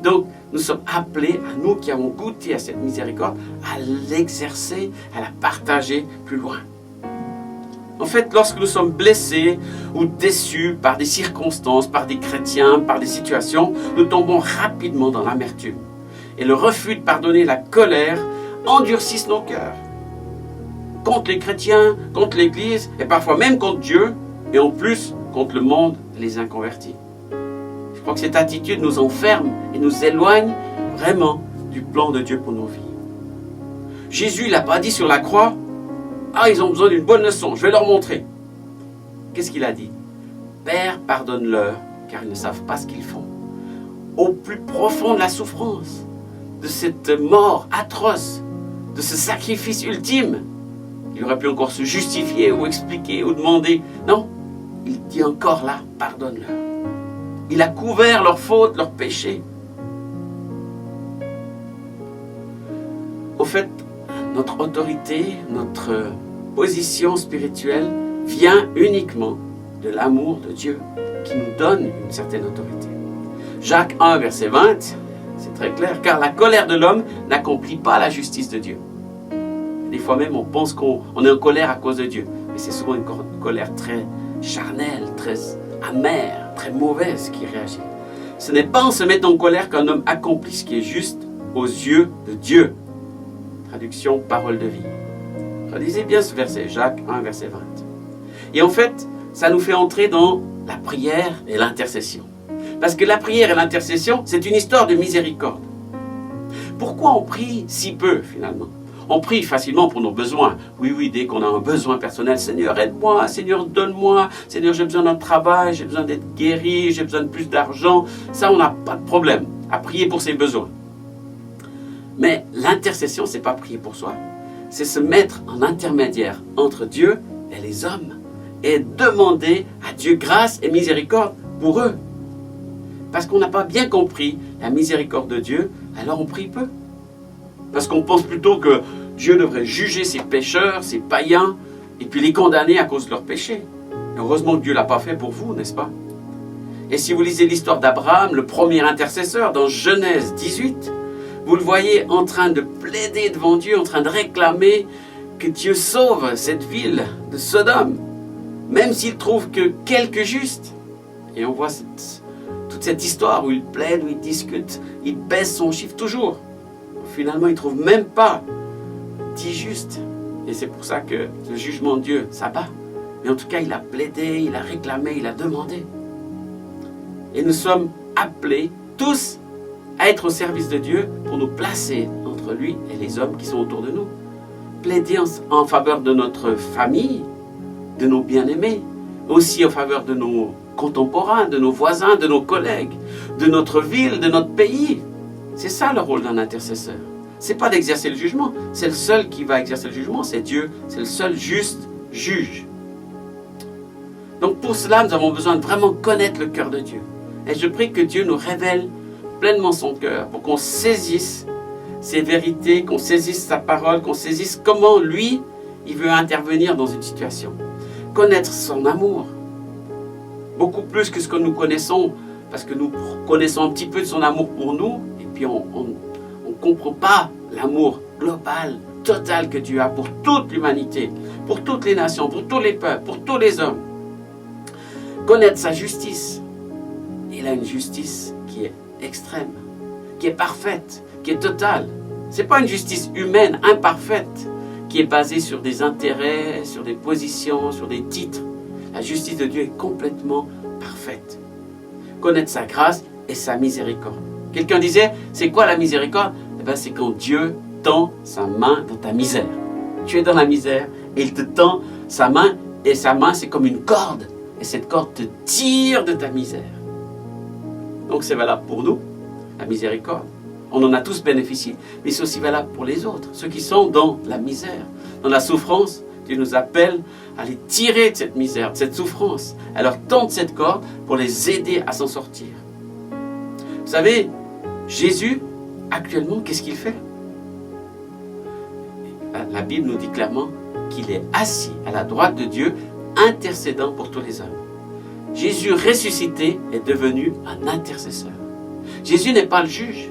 Donc, nous sommes appelés, à nous qui avons goûté à cette miséricorde, à l'exercer, à la partager plus loin. En fait, lorsque nous sommes blessés ou déçus par des circonstances, par des chrétiens, par des situations, nous tombons rapidement dans l'amertume. Et le refus de pardonner, la colère, endurcissent nos cœurs. Contre les chrétiens, contre l'Église, et parfois même contre Dieu, et en plus contre le monde et les inconvertis. Je crois que cette attitude nous enferme et nous éloigne vraiment du plan de Dieu pour nos vies. Jésus, il n'a pas dit sur la croix, « Ah, ils ont besoin d'une bonne leçon, je vais leur montrer. » Qu'est-ce qu'il a dit? « Père, pardonne-leur, car ils ne savent pas ce qu'ils font. » Au plus profond de la souffrance, de cette mort atroce, de ce sacrifice ultime, il aurait pu encore se justifier ou expliquer ou demander. Non, il dit encore là, pardonne-leur. Il a couvert leurs fautes, leurs péchés. Au fait, notre autorité, notre position spirituelle vient uniquement de l'amour de Dieu qui nous donne une certaine autorité. Jacques 1, verset 20, c'est très clair, car la colère de l'homme n'accomplit pas la justice de Dieu. Des fois même, on pense qu'on est en colère à cause de Dieu, mais c'est souvent une colère très charnelle, très amère, très mauvaise qui réagit. Ce n'est pas en se mettant en colère qu'un homme accomplit ce qui est juste aux yeux de Dieu. Traduction, parole de vie. Relisez bien ce verset, Jacques 1, verset 20. Et en fait, ça nous fait entrer dans la prière et l'intercession. Parce que la prière et l'intercession, c'est une histoire de miséricorde. Pourquoi on prie si peu, finalement? On prie facilement pour nos besoins. Oui, dès qu'on a un besoin personnel, Seigneur, aide-moi, Seigneur, donne-moi, Seigneur, j'ai besoin d'un travail, j'ai besoin d'être guéri, j'ai besoin de plus d'argent. Ça, on n'a pas de problème à prier pour ses besoins. Mais l'intercession, ce n'est pas prier pour soi. C'est se mettre en intermédiaire entre Dieu et les hommes et demander à Dieu grâce et miséricorde pour eux. Parce qu'on n'a pas bien compris la miséricorde de Dieu, alors on prie peu. Parce qu'on pense plutôt que Dieu devrait juger ces pécheurs, ces païens, et puis les condamner à cause de leurs péchés. Et heureusement que Dieu ne l'a pas fait pour vous, n'est-ce pas? Et si vous lisez l'histoire d'Abraham, le premier intercesseur, dans Genèse 18, vous le voyez en train de plaider devant Dieu, en train de réclamer que Dieu sauve cette ville de Sodome, même s'il trouve que quelques justes. Et on voit toute cette histoire où il plaide, où il discute, il baisse son chiffre toujours. Finalement, il ne trouve même pas 10 justes. Et c'est pour ça que le jugement de Dieu s'abat. Mais en tout cas, il a plaidé, il a réclamé, il a demandé. Et nous sommes appelés tous à être au service de Dieu pour nous placer entre lui et les hommes qui sont autour de nous. Plaider en faveur de notre famille, de nos bien-aimés, aussi en faveur de nos contemporains, de nos voisins, de nos collègues, de notre ville, de notre pays. C'est ça le rôle d'un intercesseur. Ce n'est pas d'exercer le jugement. C'est le seul qui va exercer le jugement, c'est Dieu. C'est le seul juste juge. Donc pour cela, nous avons besoin de vraiment connaître le cœur de Dieu. Et je prie que Dieu nous révèle pleinement son cœur pour qu'on saisisse ses vérités, qu'on saisisse sa parole, qu'on saisisse comment lui, il veut intervenir dans une situation. Connaître son amour. Beaucoup plus que ce que nous connaissons, parce que nous connaissons un petit peu de son amour pour nous, et puis on ne comprend pas l'amour global, total que Dieu a pour toute l'humanité, pour toutes les nations, pour tous les peuples, pour tous les hommes. Connaître sa justice. Il a une justice qui est extrême, qui est parfaite, qui est totale. Ce n'est pas une justice humaine, imparfaite, qui est basée sur des intérêts, sur des positions, sur des titres. La justice de Dieu est complètement parfaite. Connaître sa grâce et sa miséricorde. Quelqu'un disait, c'est quoi la miséricorde? Eh bien, c'est quand Dieu tend sa main dans ta misère. Tu es dans la misère et il te tend sa main, et sa main c'est comme une corde. Et cette corde te tire de ta misère. Donc c'est valable pour nous, la miséricorde. On en a tous bénéficié. Mais c'est aussi valable pour les autres, ceux qui sont dans la misère, dans la souffrance. Dieu nous appelle à les tirer de cette misère, de cette souffrance, à leur tendre cette corde pour les aider à s'en sortir. Vous savez, Jésus, actuellement, qu'est-ce qu'il fait? La Bible nous dit clairement qu'il est assis à la droite de Dieu, intercédant pour tous les hommes. Jésus ressuscité est devenu un intercesseur. Jésus n'est pas le juge.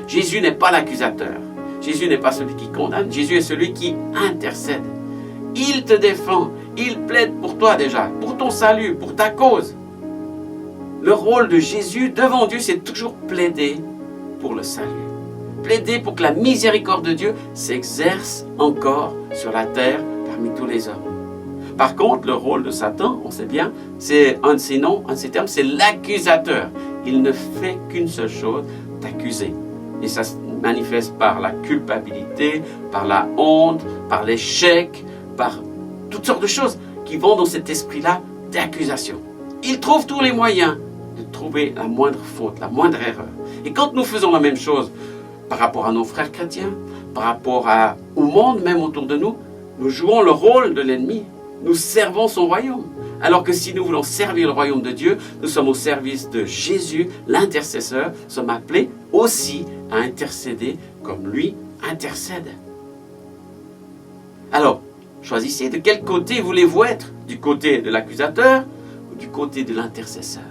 Jésus n'est pas l'accusateur. Jésus n'est pas celui qui condamne. Jésus est celui qui intercède. Il te défend. Il plaide pour toi déjà, pour ton salut, pour ta cause. Le rôle de Jésus devant Dieu, c'est toujours plaider pour le salut. Plaider pour que la miséricorde de Dieu s'exerce encore sur la terre parmi tous les hommes. Par contre, le rôle de Satan, on sait bien, c'est un de ses noms, un de ses termes, c'est l'accusateur. il ne fait qu'une seule chose, t'accuser. Et ça se manifeste par la culpabilité, par la honte, par l'échec, par toutes sortes de choses qui vont dans cet esprit-là d'accusation. Il trouve tous les moyens de trouver la moindre faute, la moindre erreur. Et quand nous faisons la même chose par rapport à nos frères chrétiens, par rapport au monde même autour de nous, nous jouons le rôle de l'ennemi. Nous servons son royaume. Alors que si nous voulons servir le royaume de Dieu, nous sommes au service de Jésus, l'intercesseur. Nous sommes appelés aussi à intercéder comme lui intercède. Alors, choisissez de quel côté voulez-vous être, du côté de l'accusateur ou du côté de l'intercesseur.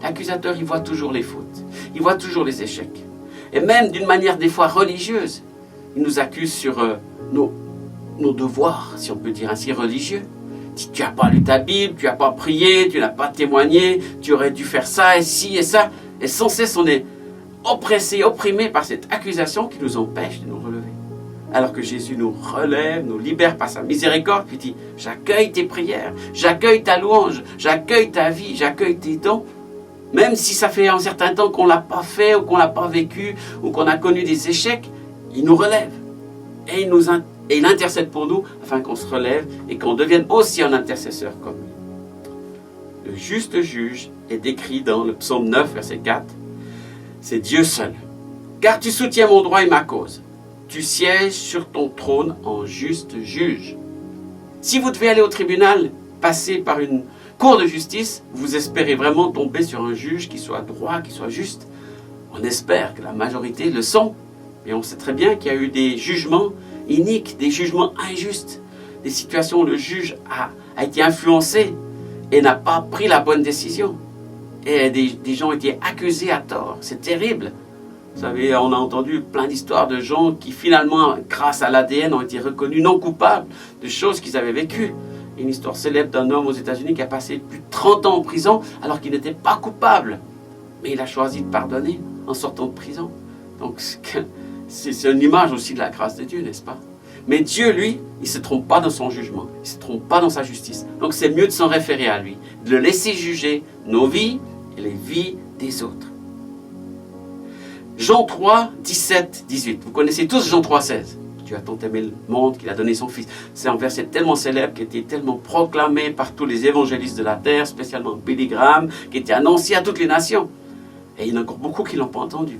L'accusateur, il voit toujours les fautes, il voit toujours les échecs. Et même d'une manière des fois religieuse, il nous accuse sur nos devoirs, si on peut dire ainsi, religieux. Il dit, tu n'as pas lu ta Bible, tu n'as pas prié, tu n'as pas témoigné, tu aurais dû faire ça et ci et ça. Et sans cesse, on est oppressé, opprimé par cette accusation qui nous empêche de nous relever. Alors que Jésus nous relève, nous libère par sa miséricorde, puis dit, j'accueille tes prières, j'accueille ta louange, j'accueille ta vie, j'accueille tes dons. Même si ça fait un certain temps qu'on ne l'a pas fait, ou qu'on ne l'a pas vécu, ou qu'on a connu des échecs, il nous relève. Et il intercède pour nous, afin qu'on se relève et qu'on devienne aussi un intercesseur comme lui. Le juste juge est décrit dans le psaume 9, verset 4. C'est Dieu seul. Car tu soutiens mon droit et ma cause. Tu sièges sur ton trône en juste juge. Si vous devez aller au tribunal, passer par une cour de justice, vous espérez vraiment tomber sur un juge qui soit droit, qui soit juste. On espère que la majorité le sont. Mais on sait très bien qu'il y a eu des jugements iniques, des jugements injustes, des situations où le juge a été influencé et n'a pas pris la bonne décision. Et des gens ont été accusés à tort. C'est terrible. Vous savez, on a entendu plein d'histoires de gens qui finalement, grâce à l'ADN, ont été reconnus non coupables de choses qu'ils avaient vécues. Une histoire célèbre d'un homme aux États-Unis qui a passé plus de 30 ans en prison alors qu'il n'était pas coupable. Mais il a choisi de pardonner en sortant de prison. Donc c'est une image aussi de la grâce de Dieu, n'est-ce pas? Mais Dieu, lui, il ne se trompe pas dans son jugement. Il ne se trompe pas dans sa justice. Donc c'est mieux de s'en référer à lui, de le laisser juger nos vies et les vies des autres. Jean 3, 17, 18. Vous connaissez tous Jean 3, 16. Dieu a tant aimé le monde qu'il a donné son Fils. C'est un verset tellement célèbre qui était tellement proclamé par tous les évangélistes de la terre, spécialement Billy Graham, qui était annoncé à toutes les nations. Et il y en a encore beaucoup qui ne l'ont pas entendu.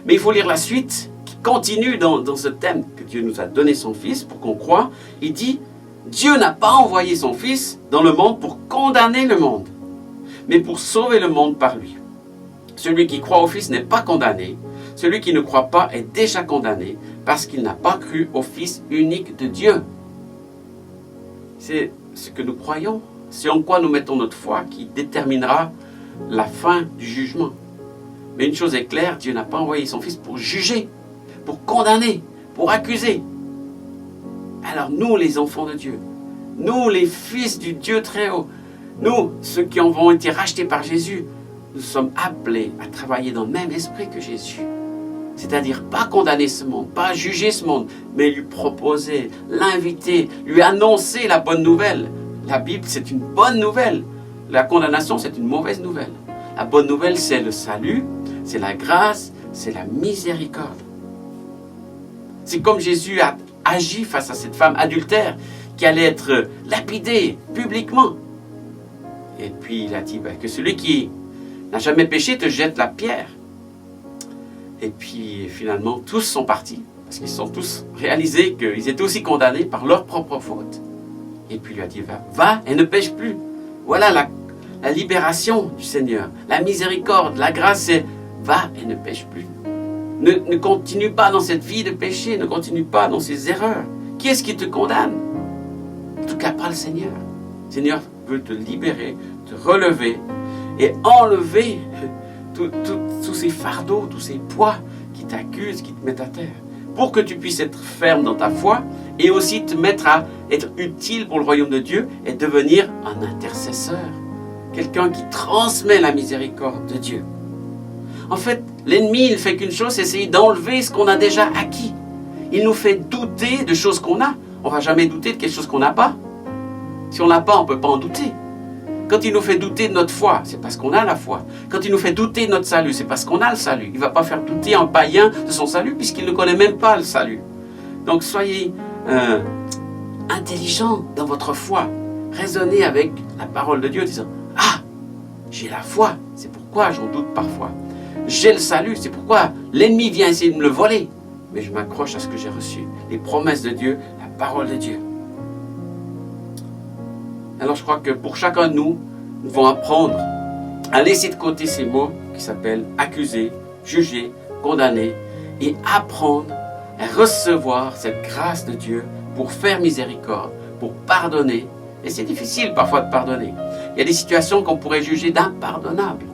Mais il faut lire la suite, qui continue dans ce thème que Dieu nous a donné son Fils pour qu'on croie. Il dit, Dieu n'a pas envoyé son Fils dans le monde pour condamner le monde, mais pour sauver le monde par lui. Celui qui croit au Fils n'est pas condamné. Celui qui ne croit pas est déjà condamné parce qu'il n'a pas cru au Fils unique de Dieu. C'est ce que nous croyons, c'est en quoi nous mettons notre foi qui déterminera la fin du jugement. Mais une chose est claire, Dieu n'a pas envoyé son Fils pour juger, pour condamner, pour accuser. Alors nous, les enfants de Dieu, nous, les fils du Dieu très haut, nous, ceux qui ont été rachetés par Jésus, nous sommes appelés à travailler dans le même esprit que Jésus. C'est-à-dire pas condamner ce monde, pas juger ce monde, mais lui proposer, l'inviter, lui annoncer la bonne nouvelle. La Bible, c'est une bonne nouvelle. La condamnation, c'est une mauvaise nouvelle. La bonne nouvelle, c'est le salut, c'est la grâce, c'est la miséricorde. C'est comme Jésus a agi face à cette femme adultère qui allait être lapidée publiquement. Et puis il a dit que celui qui n'a jamais péché te jette la pierre. Et puis finalement, tous sont partis, parce qu'ils sont tous réalisés qu'ils étaient aussi condamnés par leur propre faute. Et puis il lui a dit, va et ne pêche plus. Voilà la libération du Seigneur, la miséricorde, la grâce, c'est va et ne pêche plus. Ne continue pas dans cette vie de péché, ne continue pas dans ces erreurs. Qui est-ce qui te condamne? En tout cas, pas le Seigneur. Le Seigneur veut te libérer, te relever et enlever tous ces fardeaux, tous ces poids qui t'accusent, qui te mettent à terre, pour que tu puisses être ferme dans ta foi et aussi te mettre à être utile pour le royaume de Dieu et devenir un intercesseur, quelqu'un qui transmet la miséricorde de Dieu. En fait, l'ennemi, il ne fait qu'une chose, c'est essayer d'enlever ce qu'on a déjà acquis. Il nous fait douter de choses qu'on a. On ne va jamais douter de quelque chose qu'on n'a pas. Si on n'a pas, on ne peut pas en douter. Quand il nous fait douter de notre foi, c'est parce qu'on a la foi. Quand il nous fait douter de notre salut, c'est parce qu'on a le salut. Il ne va pas faire douter un païen de son salut puisqu'il ne connaît même pas le salut. Donc soyez intelligents dans votre foi. Raisonnez avec la parole de Dieu en disant « Ah, j'ai la foi, c'est pourquoi j'en doute parfois. J'ai le salut, c'est pourquoi l'ennemi vient essayer de me le voler. Mais je m'accroche à ce que j'ai reçu, les promesses de Dieu, la parole de Dieu. » Alors je crois que pour chacun de nous, nous devons apprendre à laisser de côté ces mots qui s'appellent accuser, juger, condamner et apprendre à recevoir cette grâce de Dieu pour faire miséricorde, pour pardonner. Et c'est difficile parfois de pardonner. Il y a des situations qu'on pourrait juger d'impardonnables.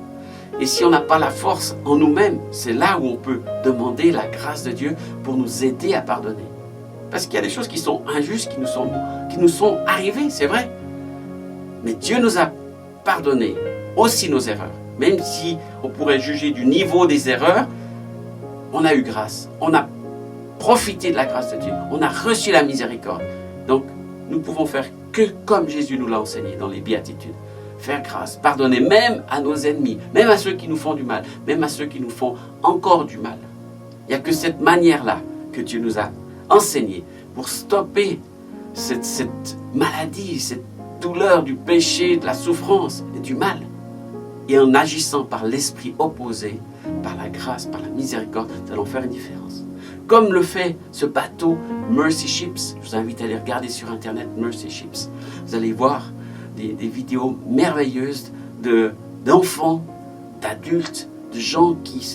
Et si on n'a pas la force en nous-mêmes, c'est là où on peut demander la grâce de Dieu pour nous aider à pardonner. Parce qu'il y a des choses qui sont injustes, qui nous sont arrivées, c'est vrai. Mais Dieu nous a pardonné aussi nos erreurs. Même si on pourrait juger du niveau des erreurs, on a eu grâce. On a profité de la grâce de Dieu. On a reçu la miséricorde. Donc, nous pouvons faire que comme Jésus nous l'a enseigné dans les béatitudes. Faire grâce, pardonner même à nos ennemis, même à ceux qui nous font du mal, même à ceux qui nous font encore du mal. Il n'y a que cette manière-là que Dieu nous a enseigné pour stopper cette maladie, cette douleur du péché, de la souffrance et du mal. Et en agissant par l'esprit opposé, par la grâce, par la miséricorde, nous allons faire une différence. Comme le fait ce bateau Mercy Ships. Je vous invite à aller regarder sur Internet Mercy Ships. Vous allez voir des vidéos merveilleuses d'enfants, d'adultes, de gens qui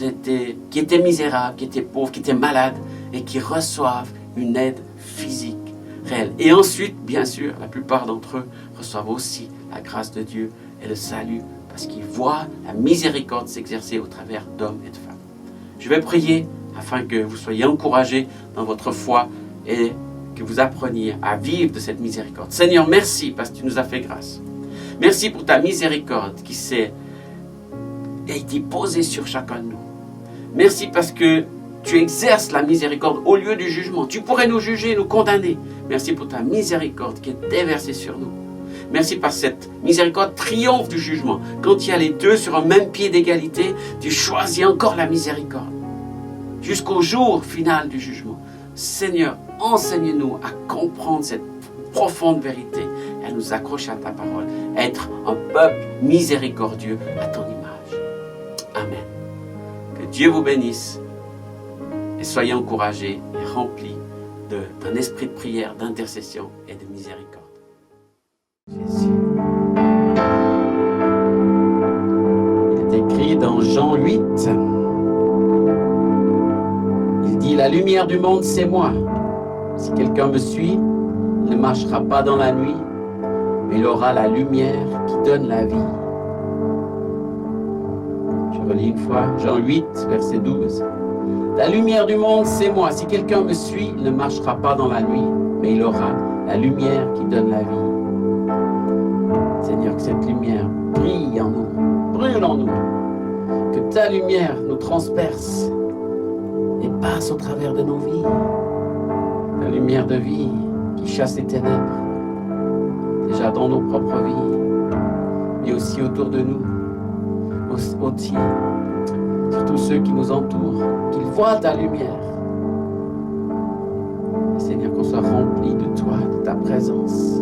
étaient misérables, qui étaient pauvres, qui étaient malades et qui reçoivent une aide physique réelle. Et ensuite, bien sûr, la plupart d'entre eux reçoivent aussi la grâce de Dieu et le salut parce qu'ils voient la miséricorde s'exercer au travers d'hommes et de femmes. Je vais prier afin que vous soyez encouragés dans votre foi et que vous appreniez à vivre de cette miséricorde. Seigneur, merci parce que tu nous as fait grâce. Merci pour ta miséricorde qui a été posée sur chacun de nous. Merci parce que tu exerces la miséricorde au lieu du jugement. Tu pourrais nous juger, nous condamner. Merci pour ta miséricorde qui est déversée sur nous. Merci parce que cette miséricorde triomphe du jugement. Quand il y a les deux sur un même pied d'égalité, tu choisis encore la miséricorde. Jusqu'au jour final du jugement. Seigneur, enseigne-nous à comprendre cette profonde vérité et à nous accrocher à ta parole, à être un peuple miséricordieux à ton image. Amen. Que Dieu vous bénisse et soyez encouragés et remplis d'un esprit de prière, d'intercession et de miséricorde. Jésus. Il est écrit dans Jean 8. Il dit, la lumière du monde, c'est moi. Si quelqu'un me suit, il ne marchera pas dans la nuit, mais il aura la lumière qui donne la vie. Je relis une fois, Jean 8, verset 12. La lumière du monde, c'est moi. Si quelqu'un me suit, il ne marchera pas dans la nuit, mais il aura la lumière qui donne la vie. Seigneur, que cette lumière brille en nous, brûle en nous. Que ta lumière nous transperce et passe au travers de nos vies. La lumière de vie qui chasse les ténèbres, déjà dans nos propres vies, mais aussi autour de nous, aussi sur tous ceux qui nous entourent, qu'ils voient ta lumière. Et Seigneur, qu'on soit rempli de toi, de ta présence.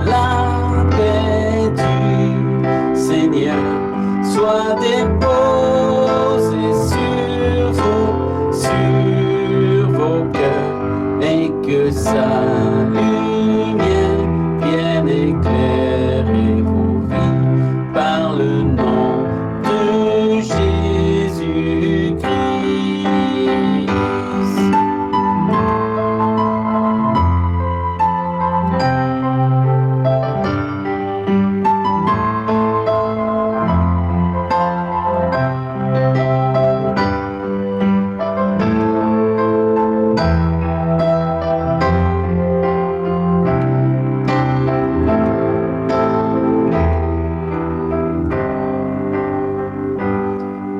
la paix du Seigneur soit déposée sur vos cœurs et que sa lumière vienne éclairer vos vies par le nom de Jésus-Christ.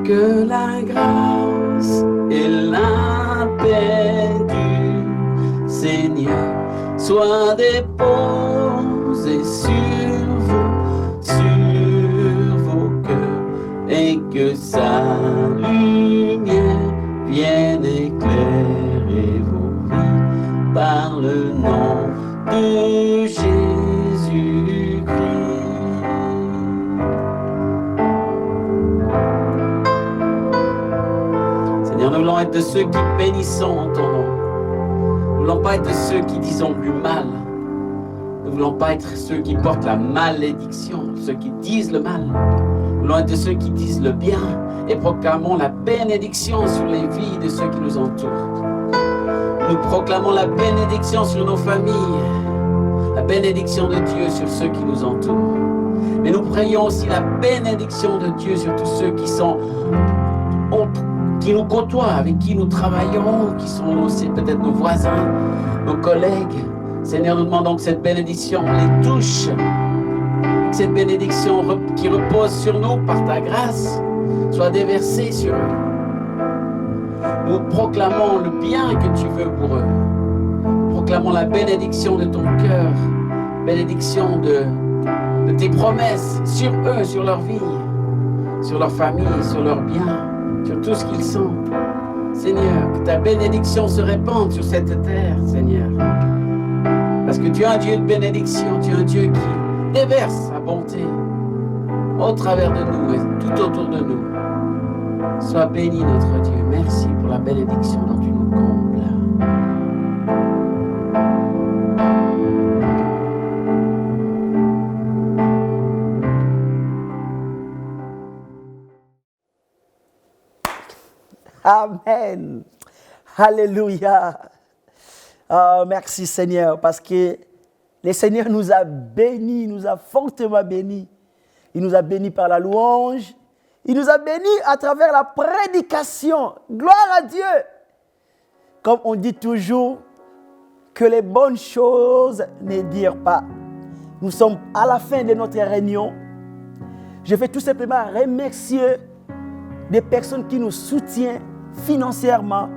Que la grâce et la paix du Seigneur soient déposées sur vos cœurs et que sa lumière vienne éclairer vos vies par le nom de Jésus-Christ. Seigneur, nous voulons être de ceux qui bénissons ton nom. Nous ne voulons pas être de ceux qui disons du mal. Nous ne voulons pas être ceux qui portent la malédiction, ceux qui disent le mal. Nous voulons être de ceux qui disent le bien et proclamons la bénédiction sur les vies de ceux qui nous entourent. Nous proclamons la bénédiction sur nos familles, la bénédiction de Dieu sur ceux qui nous entourent. Mais nous prions aussi la bénédiction de Dieu sur tous ceux qui nous côtoient, avec qui nous travaillons, qui sont aussi peut-être nos voisins, nos collègues. Seigneur, nous demandons que cette bénédiction les touche, que cette bénédiction qui repose sur nous par ta grâce soit déversée sur eux. Nous proclamons le bien que tu veux pour eux. Nous proclamons la bénédiction de ton cœur, bénédiction de tes promesses sur eux, sur leur vie, sur leur famille, sur leurs biens, sur tout ce qu'ils sont. Seigneur, que ta bénédiction se répande sur cette terre, Seigneur. Parce que tu es un Dieu de bénédiction, tu es un Dieu qui déverse sa bonté au travers de nous et tout autour de nous. Sois béni notre Dieu. Merci pour la bénédiction dont tu nous combles. Amen. Alléluia. Oh, merci Seigneur, parce que le Seigneur nous a bénis, nous a fortement bénis. Il nous a bénis par la louange. Il nous a bénis à travers la prédication. Gloire à Dieu. Comme on dit toujours, que les bonnes choses ne dirent pas. Nous sommes à la fin de notre réunion. Je vais tout simplement remercier des personnes qui nous soutiennent financièrement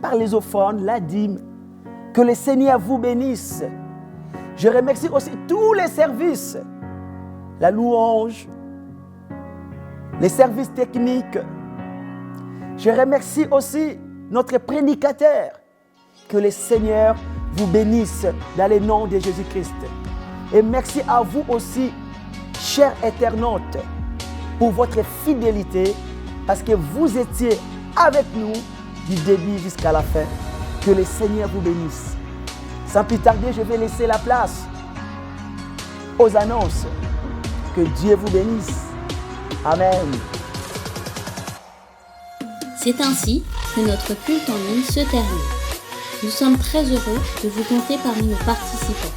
par les offrandes, la dîme. Que le Seigneur vous bénisse. Je remercie aussi tous les services, la louange, les services techniques. Je remercie aussi notre prédicateur. Que le Seigneur vous bénisse dans le nom de Jésus-Christ. Et merci à vous aussi, chers internautes, pour votre fidélité, parce que vous étiez avec nous du début jusqu'à la fin. Que le Seigneur vous bénisse. Sans plus tarder, je vais laisser la place aux annonces. Que Dieu vous bénisse. Amen. C'est ainsi que notre culte en ligne se termine. Nous sommes très heureux de vous compter parmi nos participants.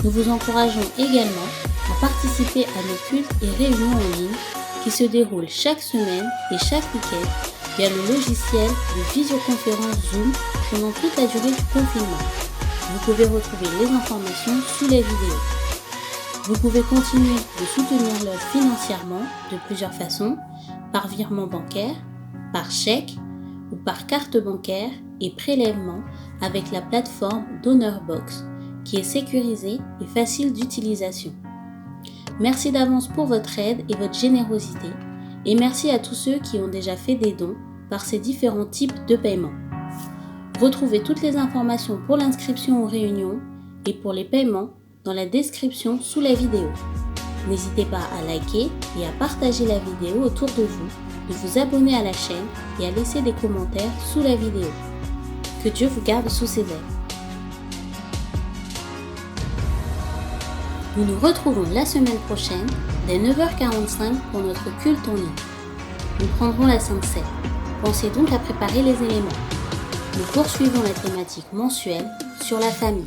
Nous vous encourageons également à participer à nos cultes et réunions en ligne qui se déroulent chaque semaine et chaque week-end via le logiciel de visioconférence Zoom pendant toute la durée du confinement. Vous pouvez retrouver les informations sous les vidéos. Vous pouvez continuer de soutenir l'œuvre financièrement de plusieurs façons, par virement bancaire, par chèque ou par carte bancaire et prélèvement avec la plateforme DonorBox qui est sécurisée et facile d'utilisation. Merci d'avance pour votre aide et votre générosité et merci à tous ceux qui ont déjà fait des dons par ces différents types de paiements. Retrouvez toutes les informations pour l'inscription aux réunions et pour les paiements dans la description sous la vidéo. N'hésitez pas à liker et à partager la vidéo autour de vous abonner à la chaîne et à laisser des commentaires sous la vidéo. Que Dieu vous garde sous ses ailes. Nous nous retrouvons la semaine prochaine dès 9h45 pour notre culte en ligne. Nous prendrons la Sainte Seine. Pensez donc à préparer les éléments. Nous poursuivons la thématique mensuelle sur la famille.